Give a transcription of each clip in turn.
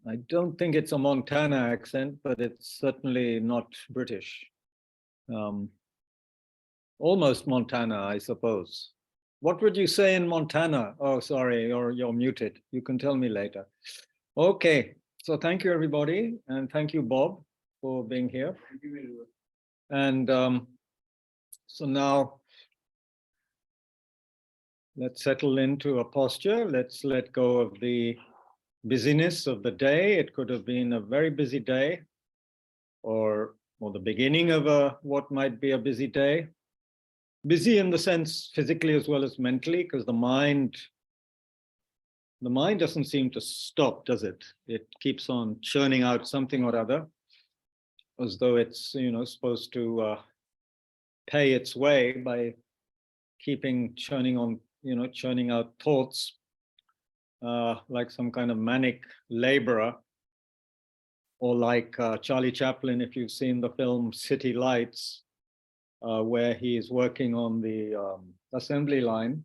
I don't think it's a Montana accent, but it's certainly not British. Almost Montana, I suppose. What would you say in Montana? Oh, sorry, you're muted. You can tell me later. Okay, so thank you, everybody. And thank you, Bob, for being here. And so now let's settle into a posture. Let's let go of the busyness of the day. It could have been a very busy day, or the beginning of what might be a busy day. Busy in the sense physically as well as mentally, because the mind doesn't seem to stop, does it? It keeps on churning out something or other, as though it's supposed to pay its way by keeping churning out thoughts, like some kind of manic laborer, or like Charlie Chaplin, if you've seen the film City Lights, where he is working on the assembly line.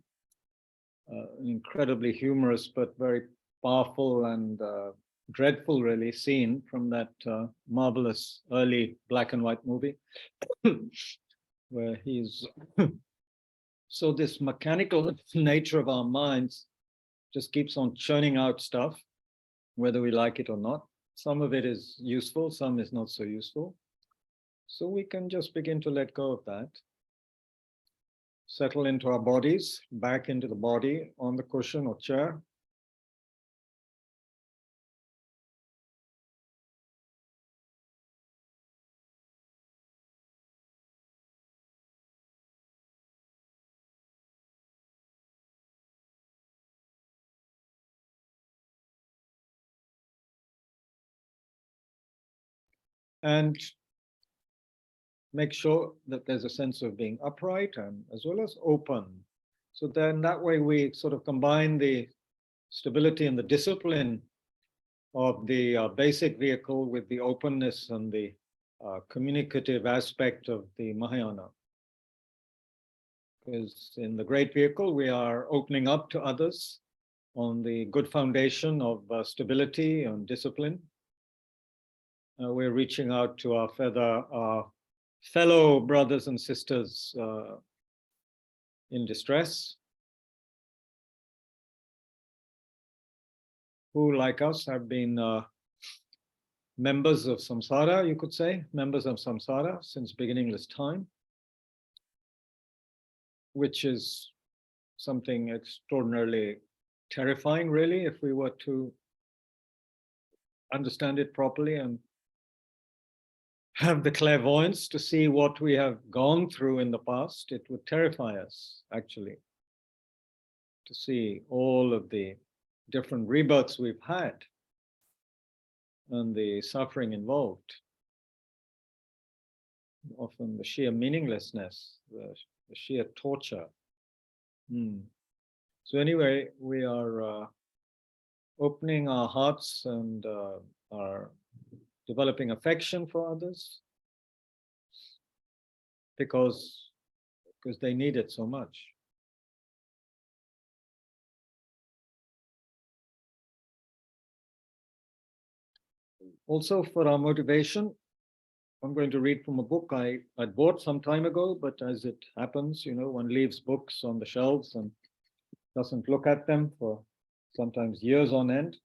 Incredibly humorous, but very powerful and dreadful, really, scene from that marvelous early black and white movie, where he's so this mechanical nature of our minds just keeps on churning out stuff, whether we like it or not. Some of it is useful, some is not so useful. So we can just begin to let go of that. Settle into our bodies, back into the body on the cushion or chair. And make sure that there's a sense of being upright and as well as open. So then that way we sort of combine the stability and the discipline of the basic vehicle with the openness and the communicative aspect of the Mahayana. Because in the great vehicle, we are opening up to others on the good foundation of stability and discipline. We're reaching out to our fellow brothers and sisters in distress, who, like us, have been members of samsara, you could say, members of samsara since beginningless time, which is something extraordinarily terrifying, really, if we were to understand it properly and have the clairvoyance to see what we have gone through in the past. It would terrify us, actually, to see all of the different rebirths we've had and the suffering involved. Often the sheer meaninglessness, the sheer torture. So anyway, we are opening our hearts and are developing affection for others because they need it so much. Also, for our motivation, I'm going to read from a book I bought some time ago, but as it happens, one leaves books on the shelves and doesn't look at them for sometimes years on end.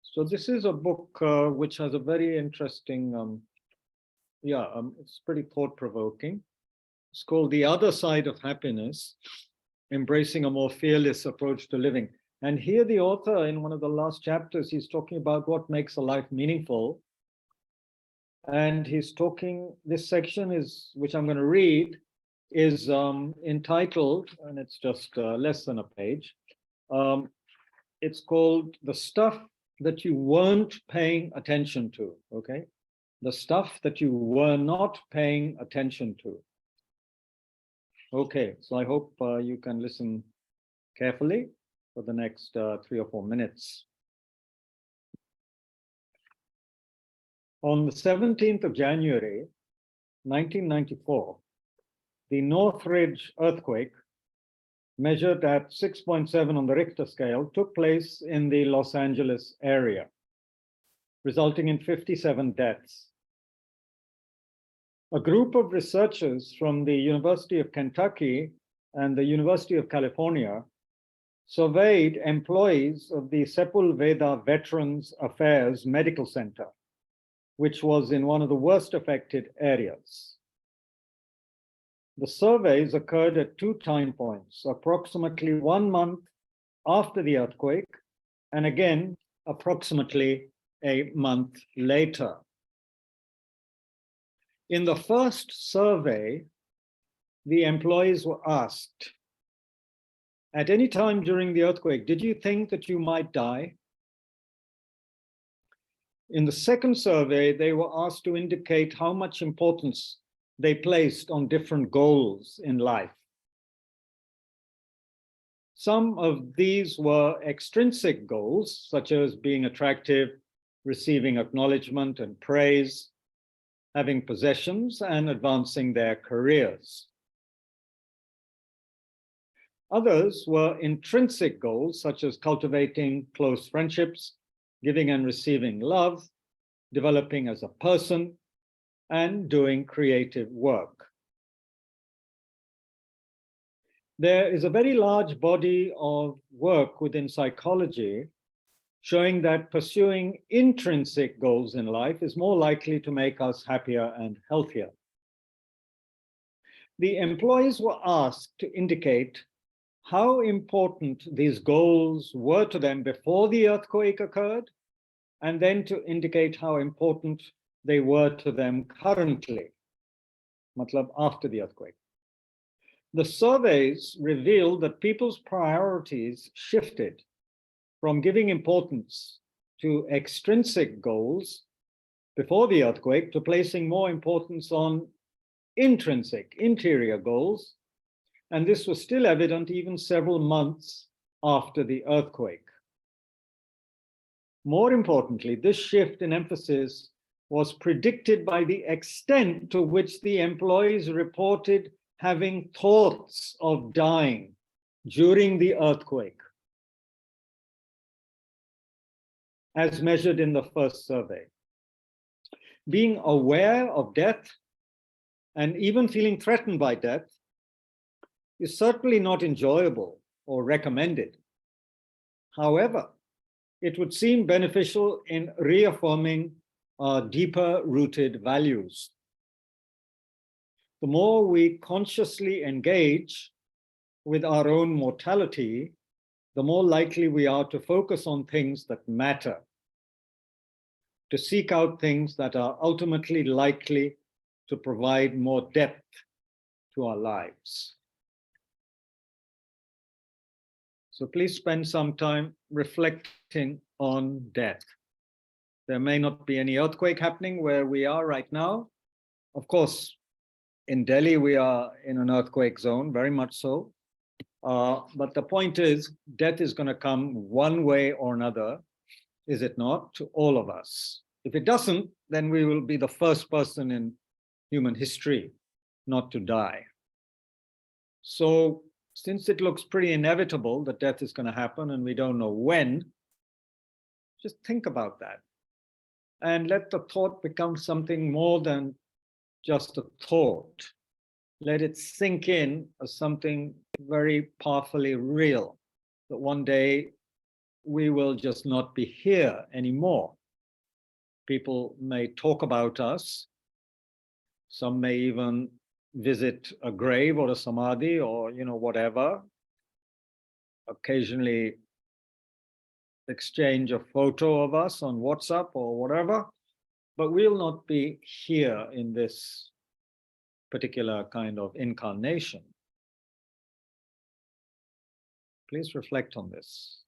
So this is a book which has a very interesting, it's pretty thought-provoking. It's called The Other Side of Happiness, Embracing a More Fearless Approach to Living. And here the author, in one of the last chapters, he's talking about what makes a life meaningful. And he's talking, this section is, which I'm going to read, is entitled, and it's just less than a page. It's called The Stuff That You Weren't Paying Attention to, okay? The stuff that you were not paying attention to. Okay, so I hope you can listen carefully for the next 3 or 4 minutes. On the 17th of January, 1994, the Northridge earthquake, measured at 6.7 on the Richter scale, took place in the Los Angeles area. resulting in 57 deaths. A group of researchers from the University of Kentucky and the University of California surveyed employees of the Sepulveda Veterans Affairs Medical Center, which was in one of the worst affected areas. The surveys occurred at 2 time points, approximately 1 month after the earthquake, and again, approximately a month later. In the first survey, the employees were asked, at any time during the earthquake, did you think that you might die? In the second survey, they were asked to indicate how much importance they placed on different goals in life. Some of these were extrinsic goals, such as being attractive, receiving acknowledgement and praise, having possessions, and advancing their careers. Others were intrinsic goals, such as cultivating close friendships, giving and receiving love, developing as a person, and doing creative work. There is a very large body of work within psychology showing that pursuing intrinsic goals in life is more likely to make us happier and healthier. The employees were asked to indicate how important these goals were to them before the earthquake occurred, and then to indicate how important they were to them currently, matlab after the earthquake. The surveys revealed that people's priorities shifted from giving importance to extrinsic goals before the earthquake to placing more importance on intrinsic, interior goals, and this was still evident even several months after the earthquake. More importantly, this shift in emphasis was predicted by the extent to which the employees reported having thoughts of dying during the earthquake, as measured in the first survey. Being aware of death and even feeling threatened by death is certainly not enjoyable or recommended. However, it would seem beneficial in reaffirming our deeper rooted values. The more we consciously engage with our own mortality, the more likely we are to focus on things that matter, to seek out things that are ultimately likely to provide more depth to our lives. So please spend some time reflecting on death. There may not be any earthquake happening where we are right now. Of course, in Delhi, we are in an earthquake zone, very much so. But the point is, death is going to come one way or another, is it not, to all of us. If it doesn't, then we will be the first person in human history not to die. So since it looks pretty inevitable that death is going to happen and we don't know when, just think about that. And let the thought become something more than just a thought. Let it sink in as something very powerfully real, that one day we will just not be here anymore. People may talk about us. Some may even visit a grave or a samadhi or, whatever. Occasionally exchange a photo of us on WhatsApp or whatever, but we'll not be here in this particular kind of incarnation. Please reflect on this.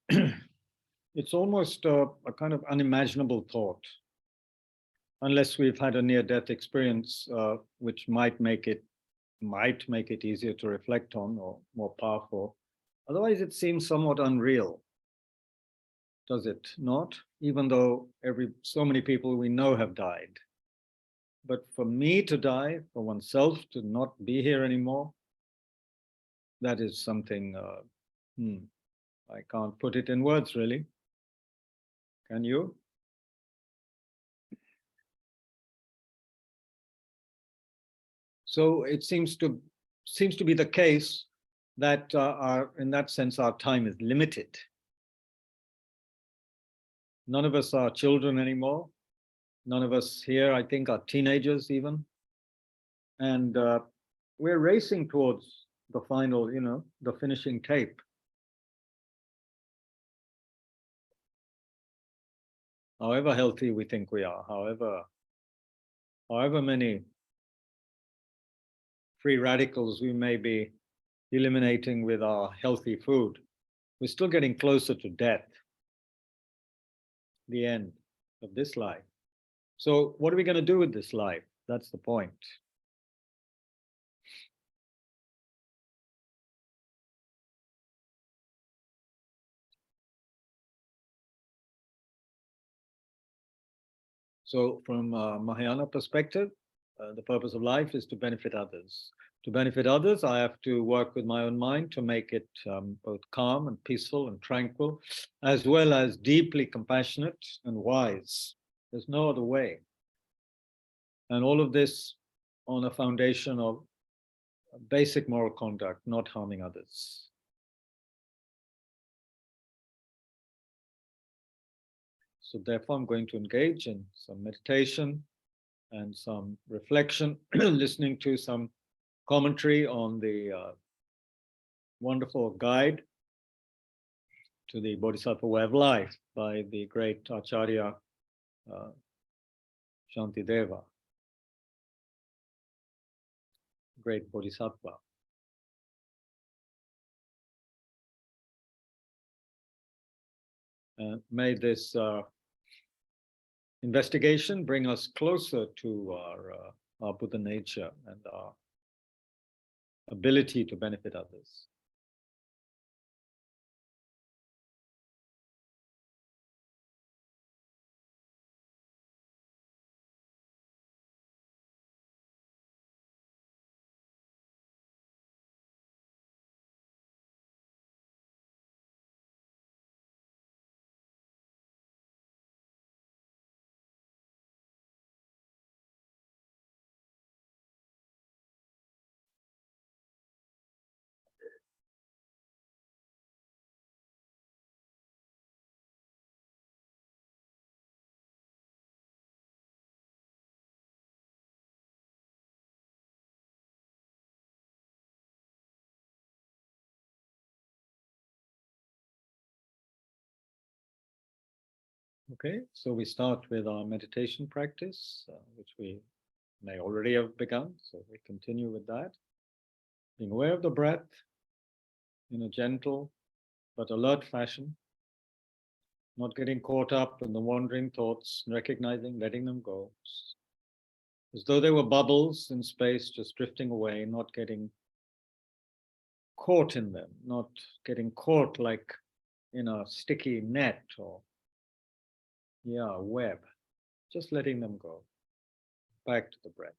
it's almost a kind of unimaginable thought, unless we've had a near-death experience, which might make it easier to reflect on or more powerful. Otherwise, it seems somewhat unreal, does it not? Even though so many people we know have died. But for me to die, for oneself to not be here anymore, that is something, I can't put it in words really. Can you? So it seems to be the case that in that sense, our time is limited. None of us are children anymore. None of us here, I think, are teenagers even. And we're racing towards the final, the finishing tape. However healthy we think we are, however many free radicals we may be eliminating with our healthy food, we're still getting closer to death, the end of this life. So what are we going to do with this life? That's the point. So from a Mahayana perspective, the purpose of life is to benefit others. To benefit others, I have to work with my own mind to make it both calm and peaceful and tranquil, as well as deeply compassionate and wise. There's no other way. And all of this on a foundation of basic moral conduct, not harming others. So therefore, I'm going to engage in some meditation and some reflection, listening to some commentary on the wonderful guide to the Bodhisattva Way of Life by the great Acharya Shantideva, great Bodhisattva. May this investigation bring us closer to our Buddha nature and our ability to benefit others. Okay, so we start with our meditation practice, which we may already have begun, so we continue with that. Being aware of the breath in a gentle but alert fashion, not getting caught up in the wandering thoughts, recognizing, letting them go, as though they were bubbles in space, just drifting away, not getting caught in them, not getting caught like in a sticky net or web, just letting them go. Back to the breath.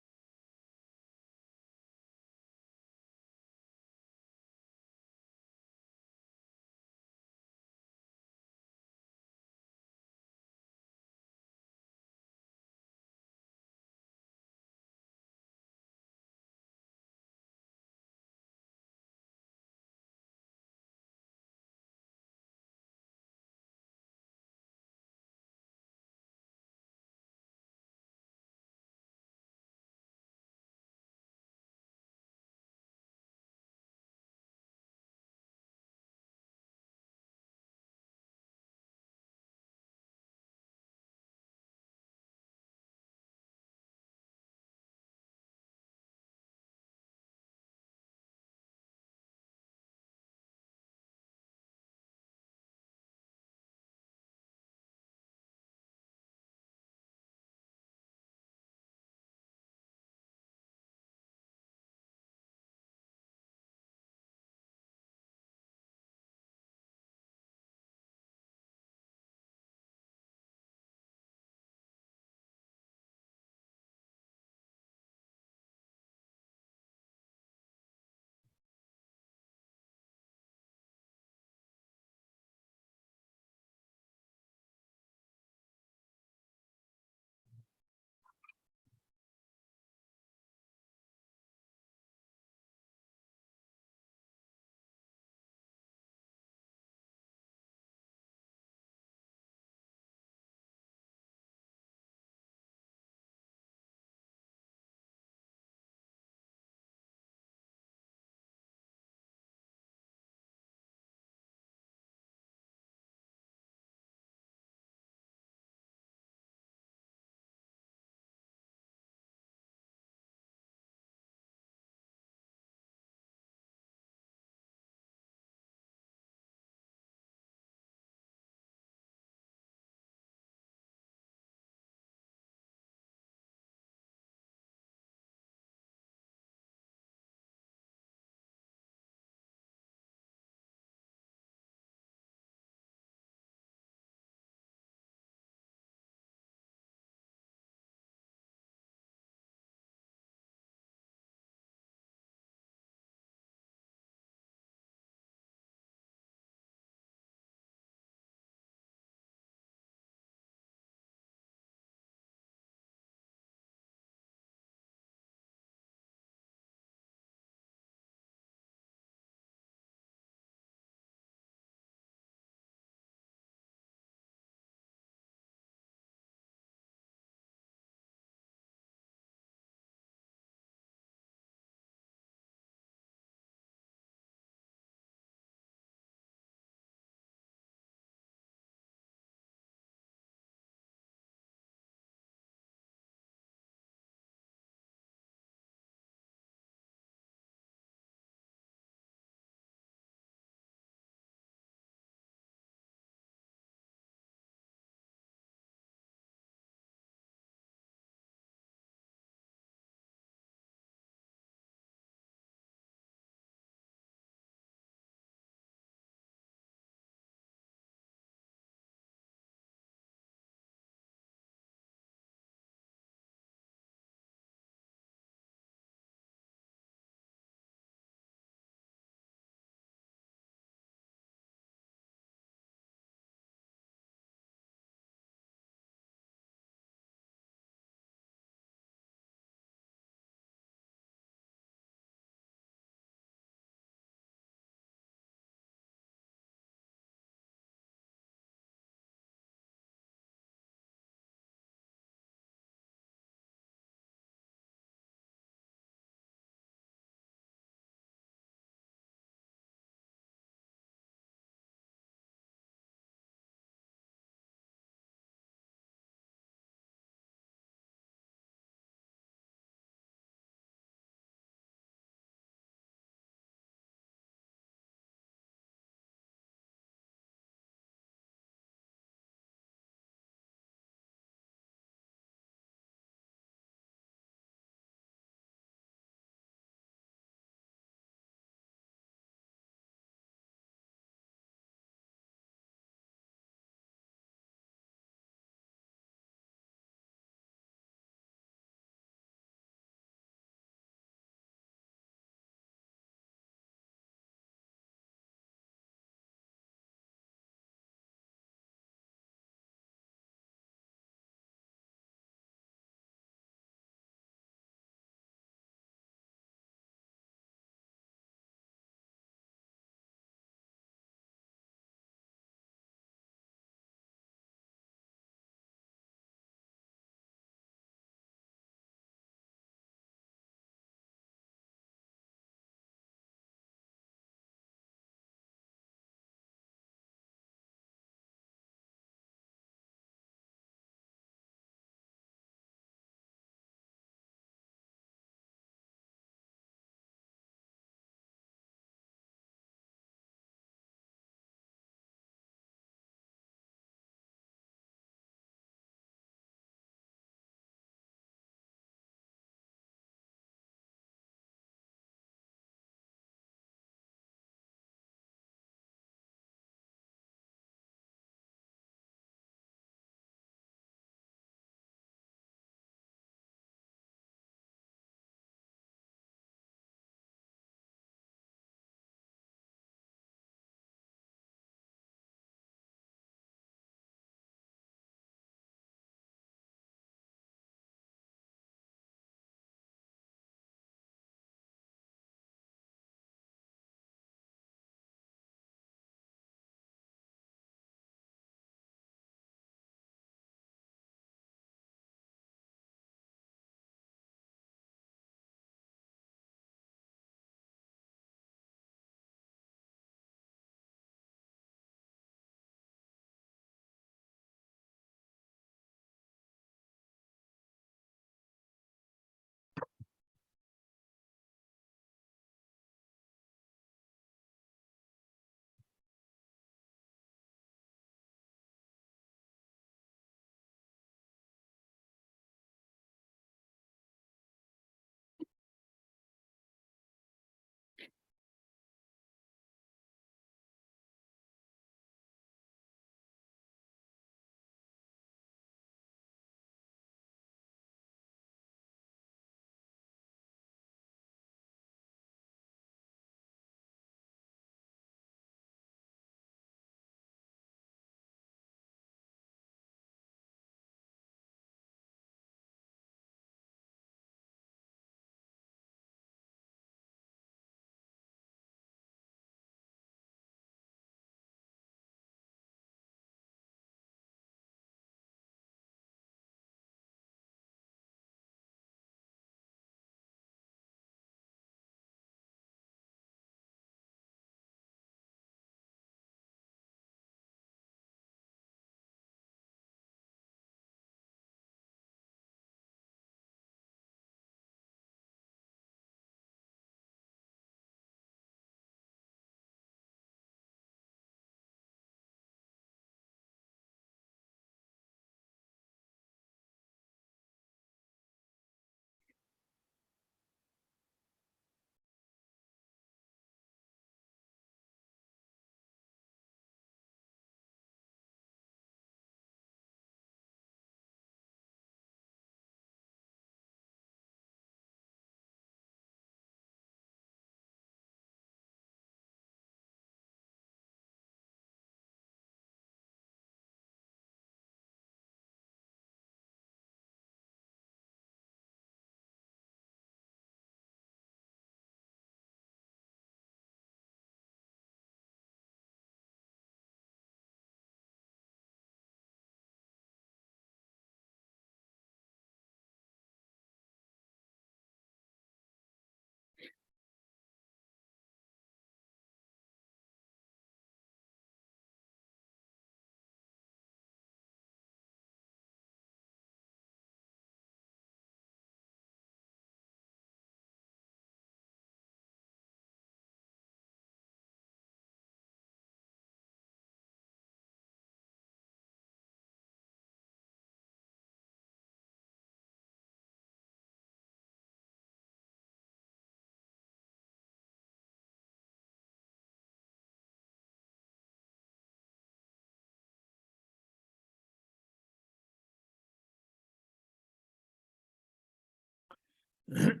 Okay.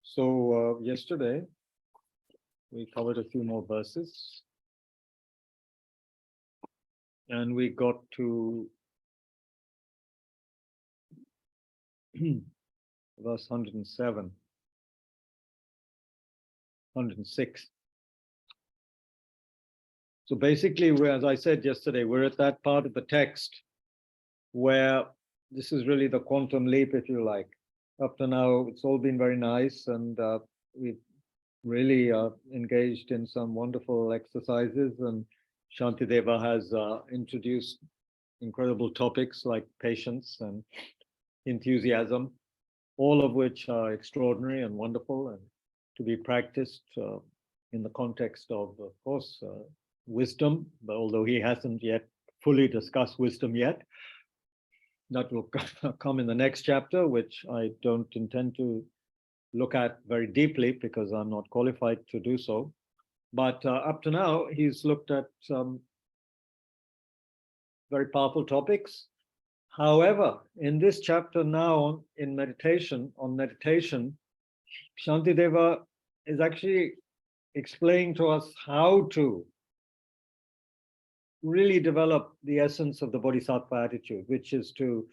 So yesterday we covered a few more verses, and we got to verse 107, 106. So basically, as I said yesterday, we're at that part of the text where this is really the quantum leap, if you like. Up to now, it's all been very nice, and we've really engaged in some wonderful exercises, and Shantideva has introduced incredible topics like patience and enthusiasm, all of which are extraordinary and wonderful and to be practiced in the context of course, wisdom, but although he hasn't yet fully discussed wisdom yet. That will come in the next chapter, which I don't intend to look at very deeply because I'm not qualified to do so. But up to now, he's looked at some very powerful topics. However, in this chapter now on meditation, Shantideva is actually explaining to us how to really develop the essence of the Bodhisattva attitude, which is to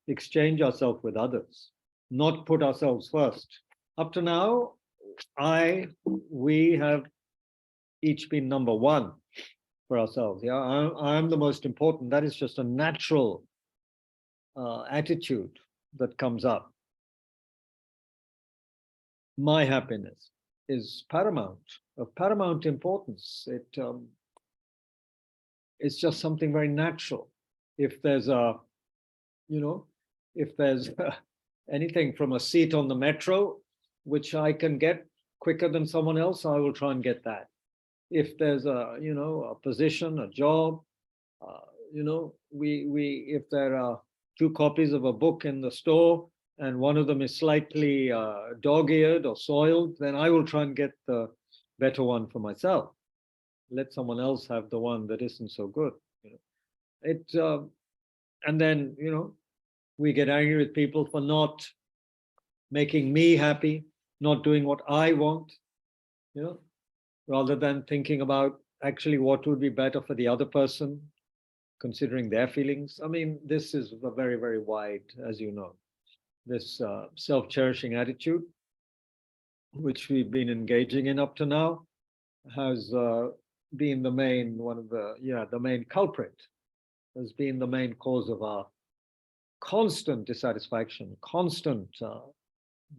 exchange ourselves with others, not put ourselves first. Up to now, we have each been number one for ourselves. Yeah, I'm the most important. That is just a natural attitude that comes up. My happiness is paramount, of paramount importance. It's just something very natural. If there's if there's anything from a seat on the metro, which I can get quicker than someone else, I will try and get that. If there's a position, a job, if there are 2 copies of a book in the store and one of them is slightly dog-eared or soiled, then I will try and get the better one for myself. Let someone else have the one that isn't so good. And then we get angry with people for not making me happy, not doing what I want, rather than thinking about actually what would be better for the other person, considering their feelings. I mean, this is a very, very wide, as you know, this self-cherishing attitude, which we've been engaging in up to now, has been the main culprit, has been the main cause of our constant dissatisfaction, constant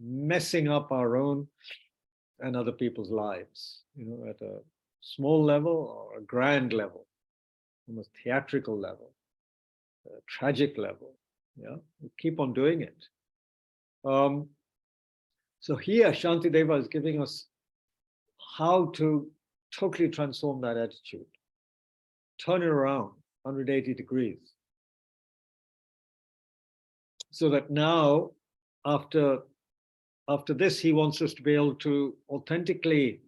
messing up our own and other people's lives, at a small level or a grand level, almost theatrical level, a tragic level. Yeah, we keep on doing it. So here Shantideva is giving us how to totally transform that attitude, turn it around 180 degrees. So that now, after this, he wants us to be able to authentically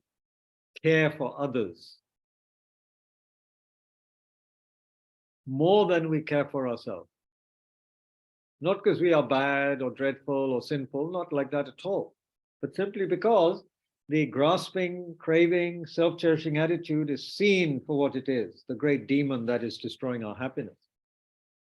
care for others more than we care for ourselves. Not because we are bad or dreadful or sinful, not like that at all, but simply because the grasping, craving, self-cherishing attitude is seen for what it is, the great demon that is destroying our happiness.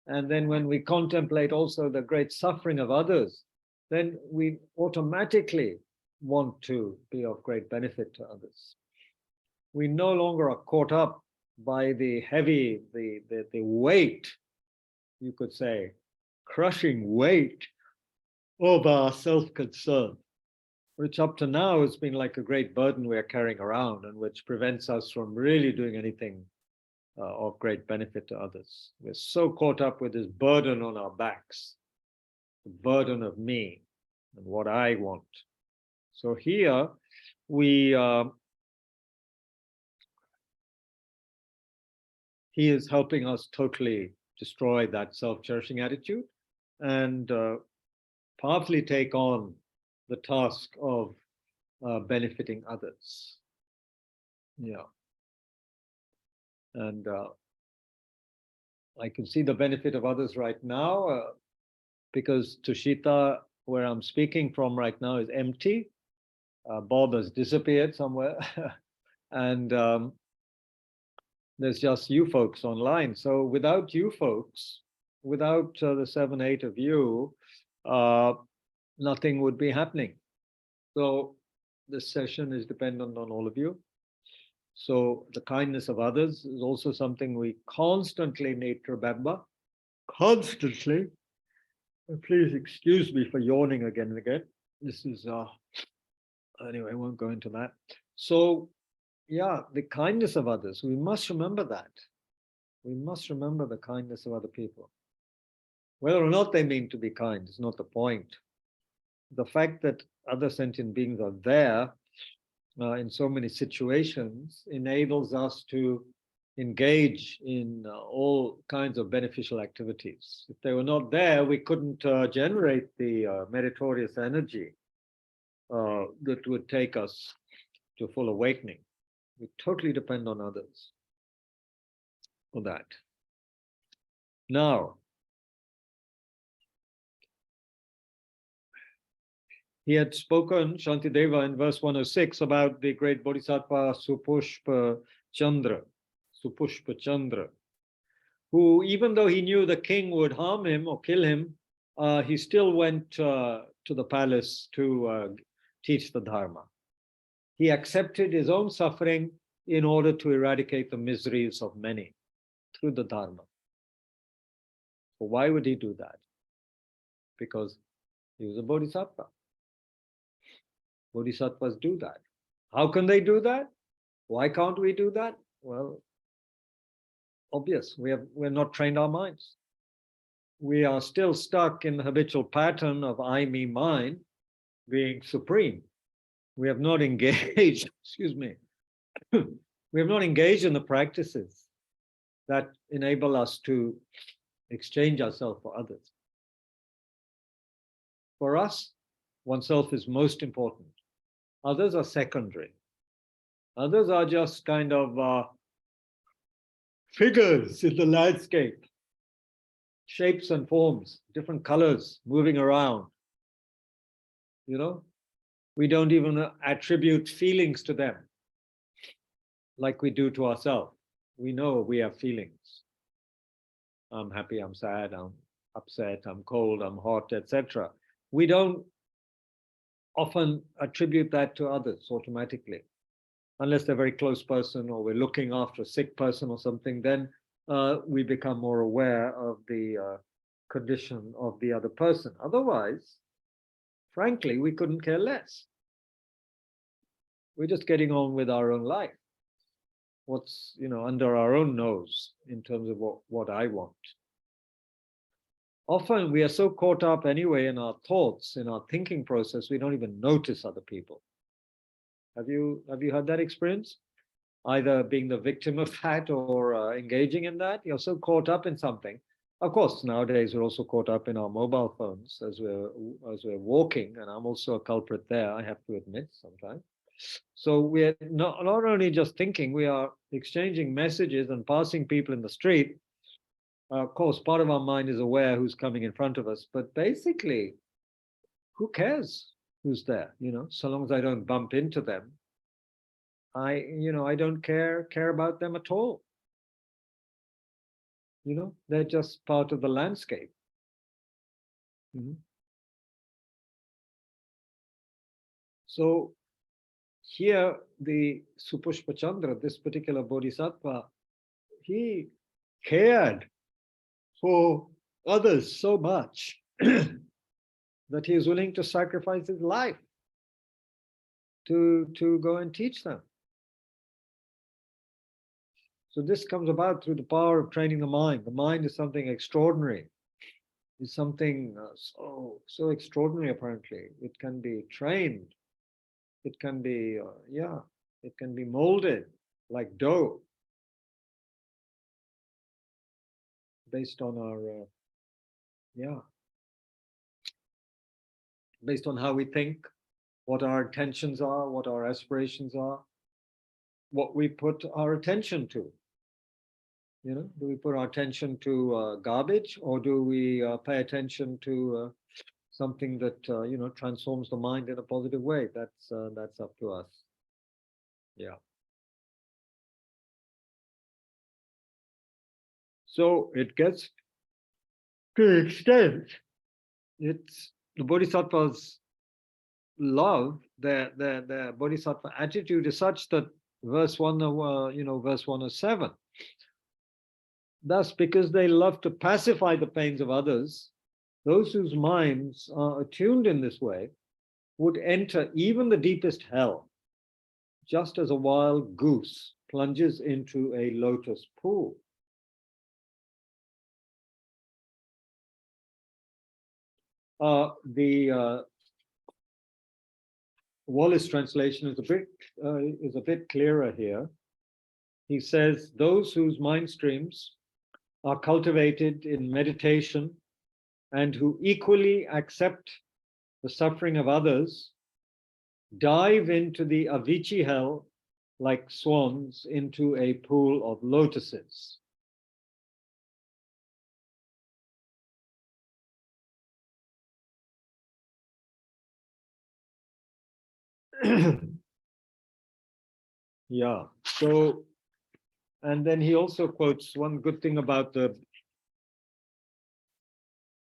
And then when we contemplate also the great suffering of others, then we automatically want to be of great benefit to others. We no longer are caught up by the heavy, the weight, you could say, crushing weight of our self-concern, which up to now has been like a great burden we're carrying around and which prevents us from really doing anything of great benefit to others. We're so caught up with this burden on our backs, the burden of me and what I want. So here we he is helping us totally destroy that self-cherishing attitude and powerfully take on the task of benefiting others. Yeah. And I can see the benefit of others right now because Tushita, where I'm speaking from right now, is empty. Bob has disappeared somewhere. And there's just you folks online. So without you folks, without the 7, 8 of you, nothing would be happening. So this session is dependent on all of you. So the kindness of others is also something we constantly need to remember. Constantly. And please excuse me for yawning again and again. This is, anyway, I won't go into that. So, yeah, the kindness of others, we must remember that. We must remember the kindness of other people. Whether or not they mean to be kind is not the point. The fact that other sentient beings are there in so many situations enables us to engage in all kinds of beneficial activities. If they were not there, we couldn't generate the meritorious energy that would take us to full awakening. We totally depend on others for that. Now, he had spoken, Shantideva, in verse 106 about the great Bodhisattva Supushpa Chandra, who, even though he knew the king would harm him or kill him, he still went to the palace to teach the Dharma. He accepted his own suffering in order to eradicate the miseries of many through the Dharma. So why would he do that? Because he was a Bodhisattva. Bodhisattvas do that. How can they do that? Why can't we do that? Well, obvious. We're not trained our minds. We are still stuck in the habitual pattern of I, me, mine being supreme. We have not engaged, excuse me, we have not engaged in the practices that enable us to exchange ourselves for others. For us, oneself is most important. Others are secondary. Others are just kind of figures in the landscape, shapes and forms, different colors moving around. You know, we don't even attribute feelings to them like we do to ourselves. We know we have feelings. I'm happy, I'm sad, I'm upset, I'm cold, I'm hot, etc. We don't often attribute that to others automatically. Unless they're a very close person or we're looking after a sick person or something, then we become more aware of the condition of the other person. Otherwise, frankly, we couldn't care less. We're just getting on with our own life. What's, you know, under our own nose in terms of what I want. Often we are so caught up anyway in our thoughts, in our thinking process, we don't even notice other people. Have you had that experience? Either being the victim of that or engaging in that? You're so caught up in something. Of course, nowadays we're also caught up in our mobile phones as we're walking, and I'm also a culprit there, I have to admit sometimes. So we're not only just thinking, we are exchanging messages and passing people in the street. Of course, part of our mind is aware who's coming in front of us, but basically, who cares who's there? You know, so long as I don't bump into them, I don't care about them at all. You know, they're just part of the landscape. Mm-hmm. So here, the Supushpa Chandra, this particular bodhisattva, he cared for others so much that he is willing to sacrifice his life to go and teach them. So this comes about through the power of training the mind. The mind is something extraordinary. It's something so extraordinary, apparently. It can be trained. It can be, it can be molded like dough. based on our, based on how we think, what our intentions are, what our aspirations are, what we put our attention to. Do we put our attention to garbage, or do we pay attention to something that transforms the mind in a positive way? That's up to us. Yeah. So it gets to the extent it's the Bodhisattvas love, their Bodhisattva attitude is such that verse 107. Thus, because they love to pacify the pains of others, those whose minds are attuned in this way would enter even the deepest hell, just as a wild goose plunges into a lotus pool. The Wallace translation is a bit clearer here. He says, those whose mind streams are cultivated in meditation and who equally accept the suffering of others dive into the Avicii hell like swans into a pool of lotuses. Yeah, so, and then he also quotes one good thing about the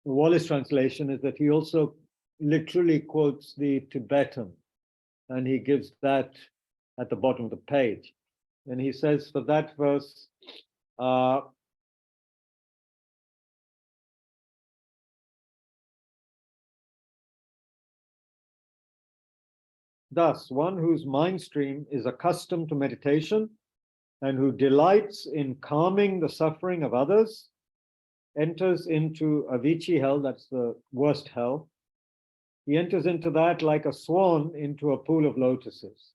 Wallace translation is that he also literally quotes the Tibetan, and he gives that at the bottom of the page. And he says for that verse, thus, one whose mind stream is accustomed to meditation and who delights in calming the suffering of others enters into Avicii hell, that's the worst hell. He enters into that like a swan into a pool of lotuses.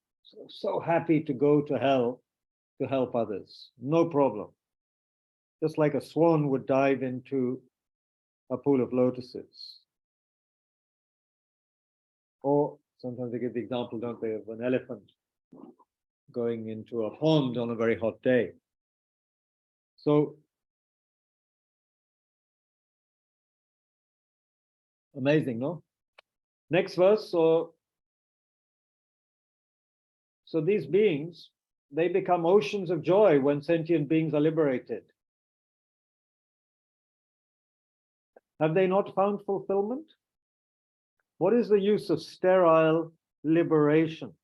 So happy to go to hell to help others, no problem. Just like a swan would dive into a pool of lotuses. Or sometimes they give the example, don't they, of an elephant going into a pond on a very hot day. So amazing, no? Next verse. So these beings, they become oceans of joy when sentient beings are liberated. Have they not found fulfillment? What is the use of sterile liberation?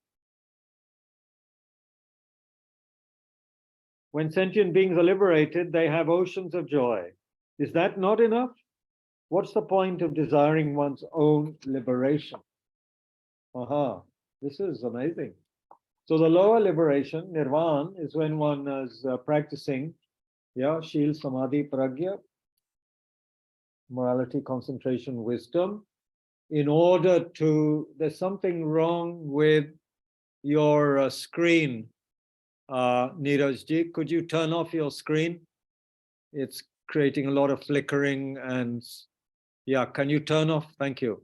When sentient beings are liberated, they have oceans of joy. Is that not enough? What's the point of desiring one's own liberation? Aha, this is amazing. So the lower liberation, nirvana, is when one is practicing, shil, samadhi, pragya, morality, concentration, wisdom, in order to, there's something wrong with your screen, Neeraj-ji. Could you turn off your screen? It's creating a lot of flickering and, can you turn off? Thank you.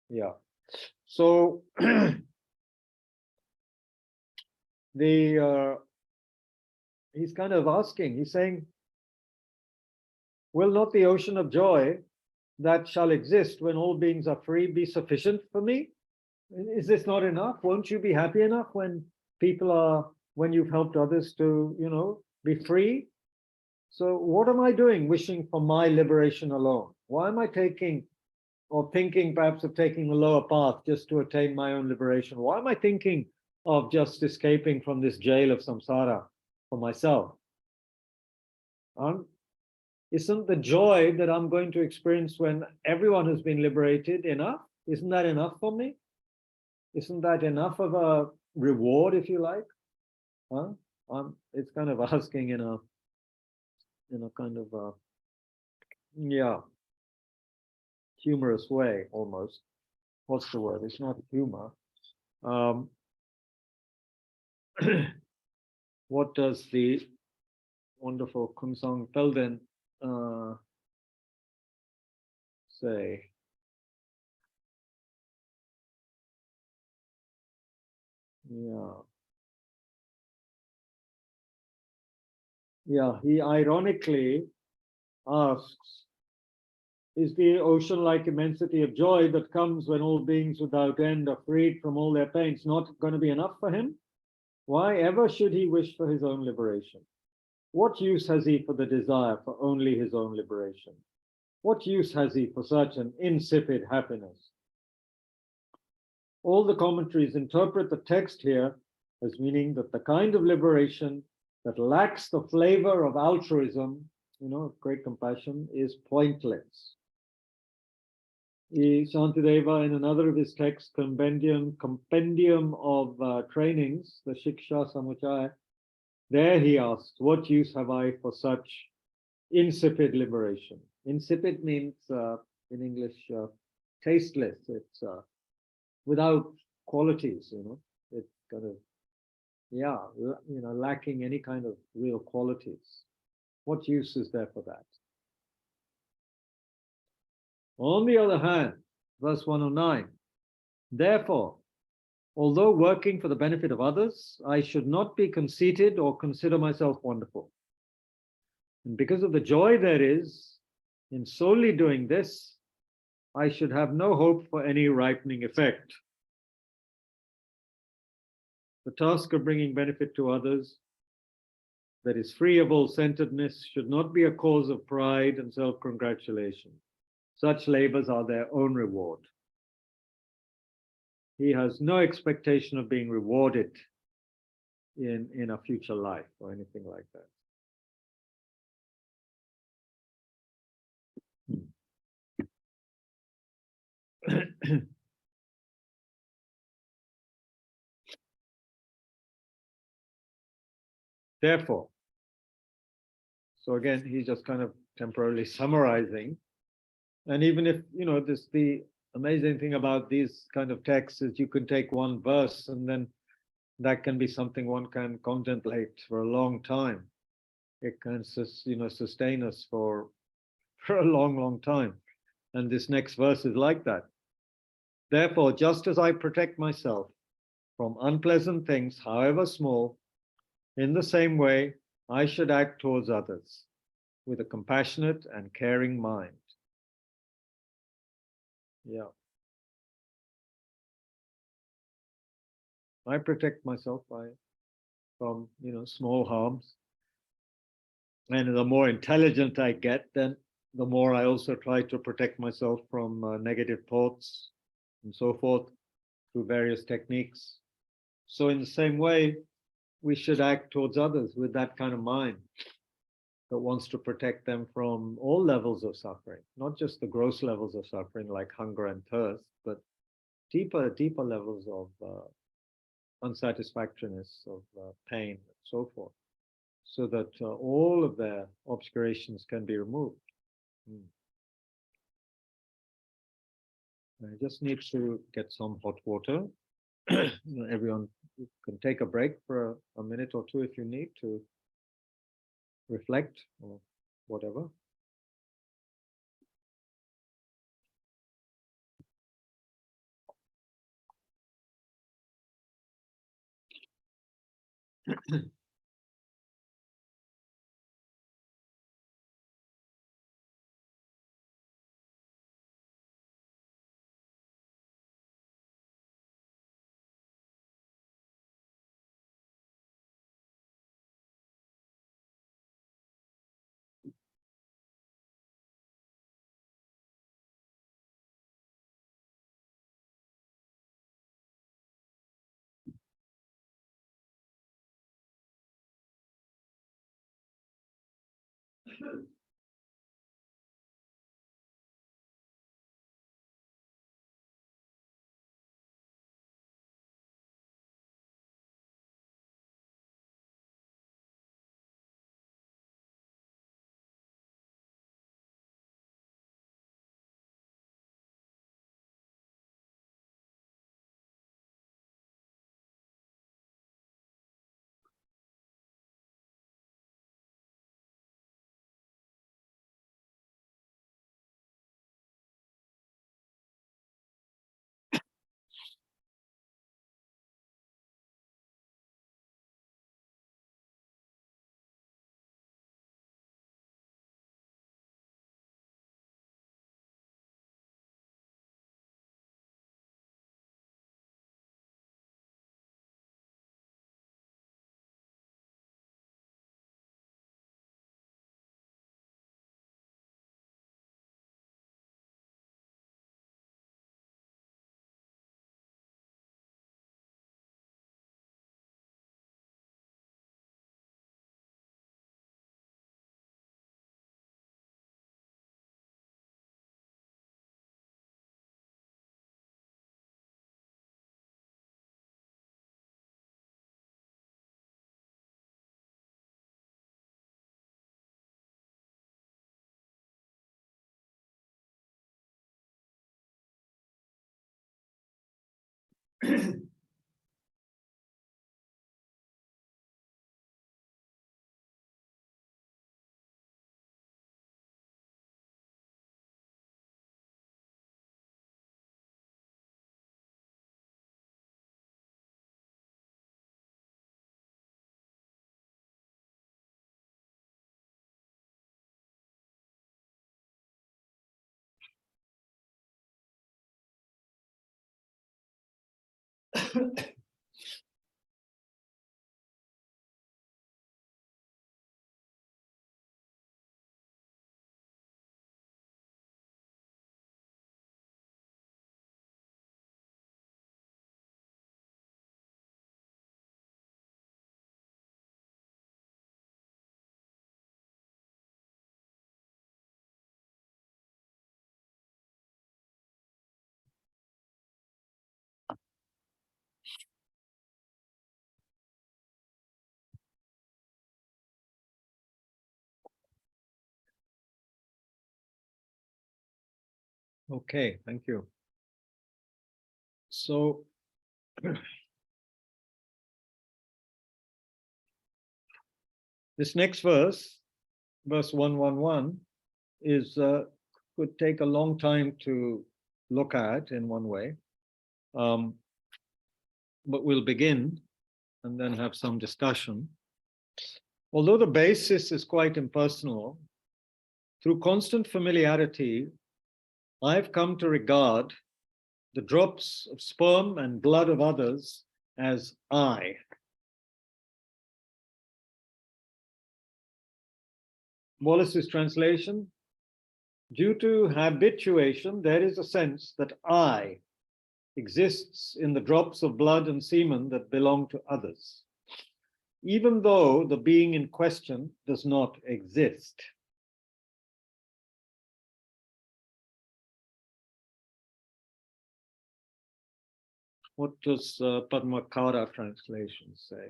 Yeah. So, he's kind of asking, he's saying, will not the ocean of joy that shall exist when all beings are free be sufficient for me? Is this not enough? Won't you be happy enough when when you've helped others to, be free? So what am I doing wishing for my liberation alone? Why am I taking or thinking perhaps of taking the lower path just to attain my own liberation? Why am I thinking of just escaping from this jail of samsara for myself? Isn't the joy that I'm going to experience when everyone has been liberated enough? Isn't that enough for me? Isn't that enough of a reward, if you like? It's kind of asking in a kind of humorous way almost. What's the word? It's not humor. What does the wonderful Kumsang Pelden say, yeah. Yeah, he ironically asks, is the ocean-like immensity of joy that comes when all beings without end are freed from all their pains not going to be enough for him? Why ever should he wish for his own liberation? What use has he for the desire for only his own liberation? What use has he for such an insipid happiness? All the commentaries interpret the text here as meaning that the kind of liberation that lacks the flavor of altruism, great compassion, is pointless. Shantideva, in another of his texts, compendium of trainings, the Shiksha Samuchaya, there he asks, what use have I for such insipid liberation? Insipid means, in English, tasteless. It's without qualities, it's kind of, yeah, lacking any kind of real qualities. What use is there for that? On the other hand, verse 109, therefore, although working for the benefit of others, I should not be conceited or consider myself wonderful. And because of the joy there is in solely doing this, I should have no hope for any ripening effect. The task of bringing benefit to others that is free of all centeredness should not be a cause of pride and self-congratulation. Such labors are their own reward. He has no expectation of being rewarded in a future life or anything like that. Therefore, so again, he's just kind of temporarily summarizing. And even if, the amazing thing about these kind of texts is you can take one verse and then that can be something one can contemplate for a long time. It can, sustain us for a long, long time. And this next verse is like that. Therefore, just as I protect myself from unpleasant things, however small, in the same way, I should act towards others with a compassionate and caring mind. Yeah. I protect myself from small harms. And the more intelligent I get, then the more I also try to protect myself from negative thoughts and so forth through various techniques. So in the same way, we should act towards others with that kind of mind that wants to protect them from all levels of suffering, not just the gross levels of suffering like hunger and thirst, but deeper levels of unsatisfactoriness, of pain, and so forth, so that all of their obscurations can be removed. I just need to get some hot water. Everyone can take a break for a minute or two if you need to reflect or whatever. Okay, thank you. So this next verse, verse 111, is could take a long time to look at in one way. But we'll begin and then have some discussion. Although the basis is quite impersonal, through constant familiarity, I've come to regard the drops of sperm and blood of others as I. Wallace's translation: due to habituation, there is a sense that I exists in the drops of blood and semen that belong to others, even though the being in question does not exist. What does Padmakara translation say?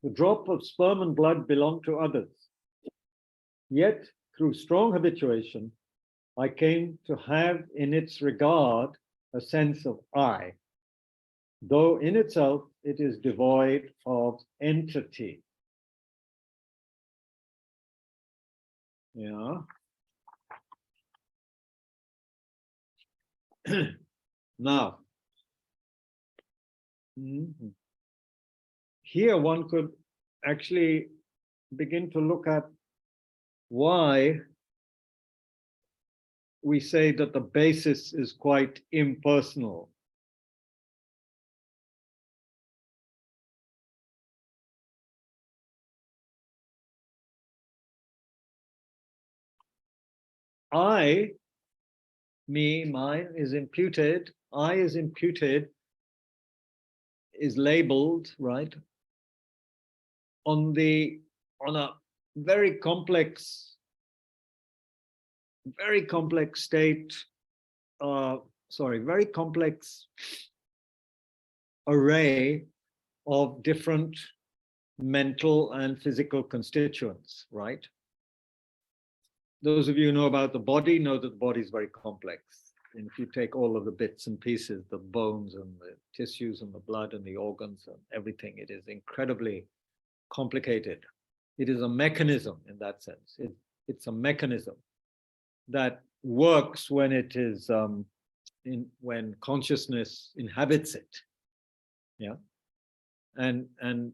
The drop of sperm and blood belong to others. Yet, through strong habituation, I came to have in its regard a sense of I, though in itself it is devoid of entity. Yeah. Now, here one could actually begin to look at why we say that the basis is quite impersonal. I, me, mine is imputed, I is imputed, is labeled, right, on a very complex state, very complex array of different mental and physical constituents, right? Those of you who know about the body know that the body is very complex. And if you take all of the bits and pieces, the bones and the tissues and the blood and the organs and everything, it is incredibly complicated. It is a mechanism in that sense. It's a mechanism that works when it is when consciousness inhabits it. Yeah. And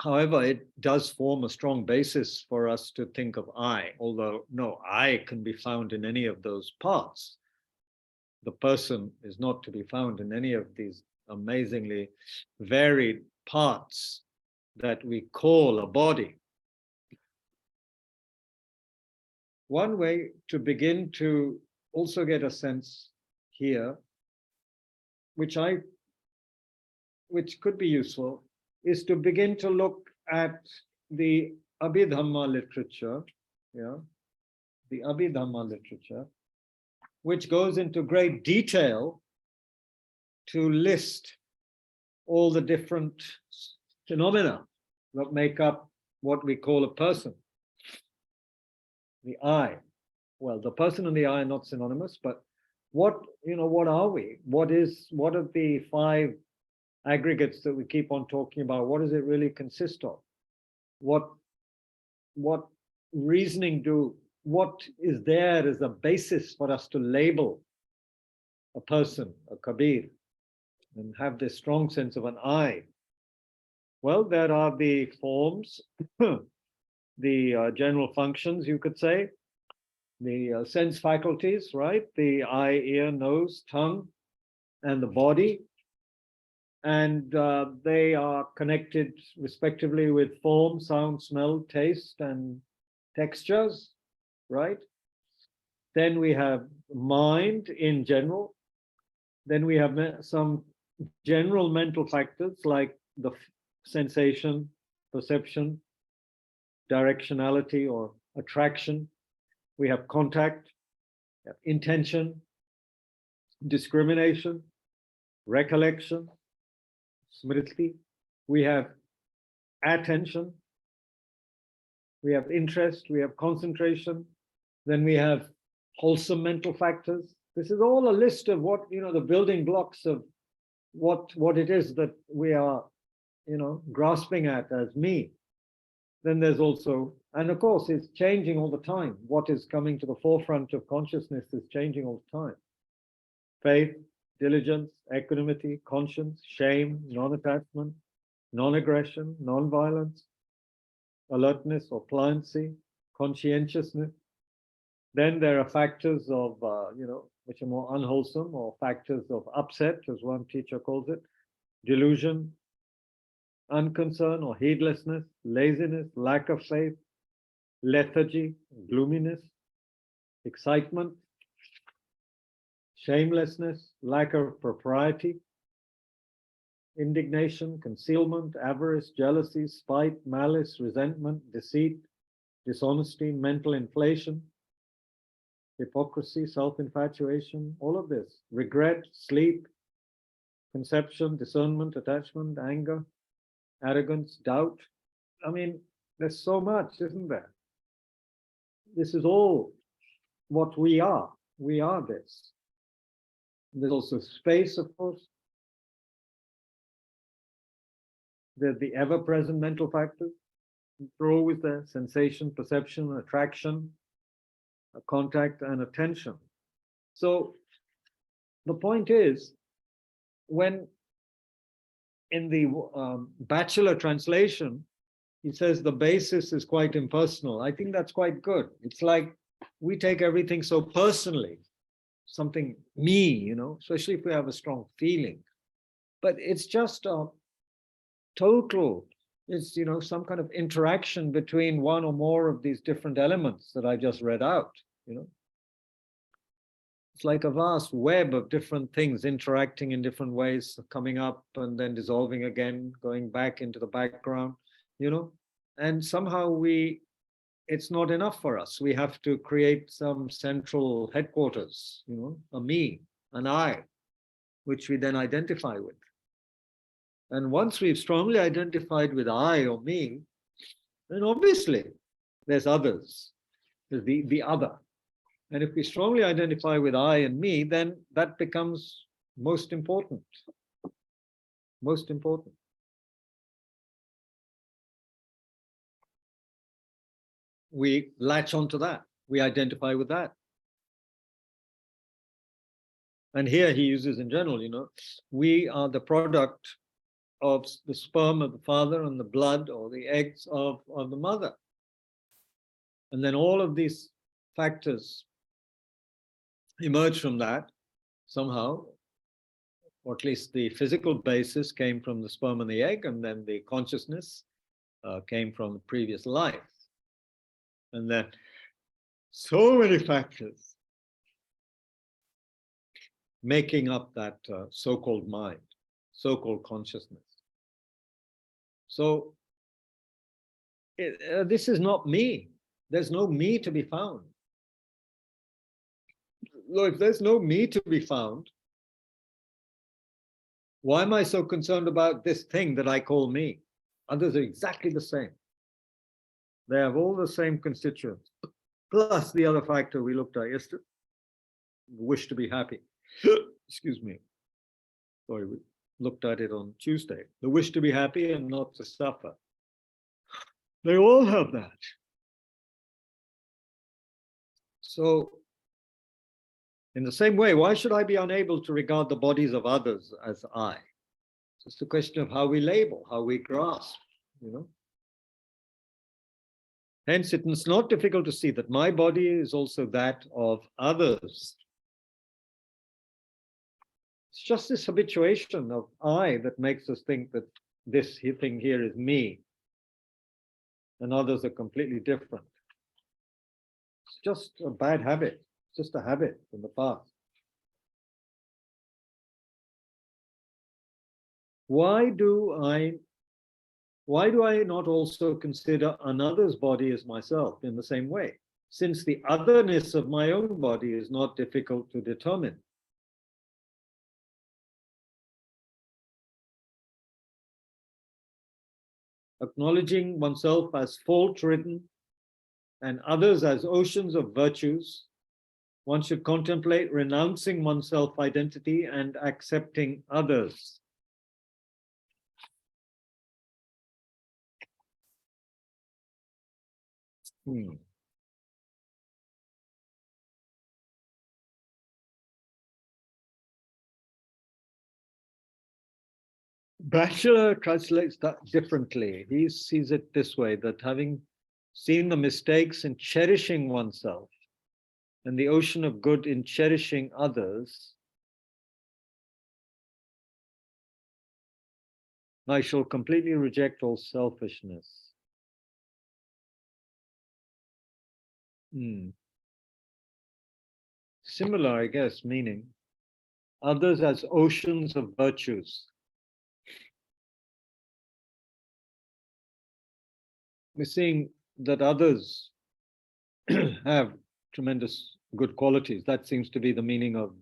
however, it does form a strong basis for us to think of I, although no I can be found in any of those parts. The person is not to be found in any of these amazingly varied parts that we call a body. One way to begin to also get a sense here, which could be useful, is to begin to look at the Abhidhamma literature, yeah, the Abhidhamma literature, which goes into great detail to list all the different phenomena that make up what we call a person, the I. well, the person and the I are not synonymous, but what are we? What are the five aggregates that we keep on talking about? What does it really consist of? What reasoning what is there as a basis for us to label a person, a Kabir, and have this strong sense of an I? Well, there are the forms, the general functions, you could say, the sense faculties, right? The eye, ear, nose, tongue, and the body. And they are connected respectively with form, sound, smell, taste, and textures, right? Then we have mind in general. Then we have some general mental factors like the sensation, perception, directionality or attraction. We have contact, intention, discrimination, recollection, smriti. We have attention. We have interest. We have concentration. Then we have wholesome mental factors. This is all a list of what, the building blocks of what it is that we are, grasping at as me. Then there's also, and of course, it's changing all the time. What is coming to the forefront of consciousness is changing all the time. Faith, diligence, equanimity, conscience, shame, non-attachment, non-aggression, non-violence, alertness or pliancy, conscientiousness. Then there are factors of, which are more unwholesome, or factors of upset, as one teacher calls it, delusion, unconcern or heedlessness, laziness, lack of faith, lethargy, gloominess, excitement, shamelessness, lack of propriety, indignation, concealment, avarice, jealousy, spite, malice, resentment, deceit, dishonesty, mental inflation, hypocrisy, self-infatuation, all of this, regret, sleep, conception, discernment, attachment, anger, arrogance, doubt. I mean, there's so much, isn't there? This is all what we are. We are this. There's also space, of course. There's the ever-present mental factors. They're always there: sensation, perception, attraction, contact, and attention. So the point is, when in the Bachelor translation, he says the basis is quite impersonal. I think that's quite good. It's like we take everything so personally, something me, especially if we have a strong feeling. But it's just a total, it's, some kind of interaction between one or more of these different elements that I just read out, It's like a vast web of different things interacting in different ways, coming up and then dissolving again, going back into the background, and somehow it's not enough for us. We have to create some central headquarters, a me, an I, which we then identify with. And once we've strongly identified with I or me, then obviously there's others, there's the other. And if we strongly identify with I and me, then that becomes most important. Most important. We latch onto that. We identify with that. And here he uses in general, we are the product of the sperm of the father and the blood or the eggs of the mother. And then all of these factors emerge from that somehow, or at least the physical basis came from the sperm and the egg, and then the consciousness came from the previous life. And then so many factors making up that so-called mind, so-called consciousness. So this is not me. There's no me to be found. So if there's no me to be found, why am I so concerned about this thing that I call me? Others are exactly the same. They have all the same constituents. plus the other factor we looked at yesterday, wish to be happy. Excuse me. Sorry, we looked at it on Tuesday. The wish to be happy and not to suffer. They all have that. So, in the same way, why should I be unable to regard the bodies of others as I? It's just a question of how we label, how we grasp, you know. Hence, it's not difficult to see that my body is also that of others. It's just this habituation of I that makes us think that this thing here is me and others are completely different. It's just a bad habit. It's just a habit from the past. Why do I not also consider another's body as myself in the same way, since the otherness of my own body is not difficult to determine? Acknowledging oneself as fault-ridden and others as oceans of virtues, one should contemplate renouncing one's self-identity and accepting others. Bachelor translates that differently. He sees it this way, that having seen the mistakes in cherishing oneself and the ocean of good in cherishing others, I shall completely reject all selfishness. Similar, I guess, meaning others as oceans of virtues. We're seeing that others have tremendous good qualities. That seems to be the meaning of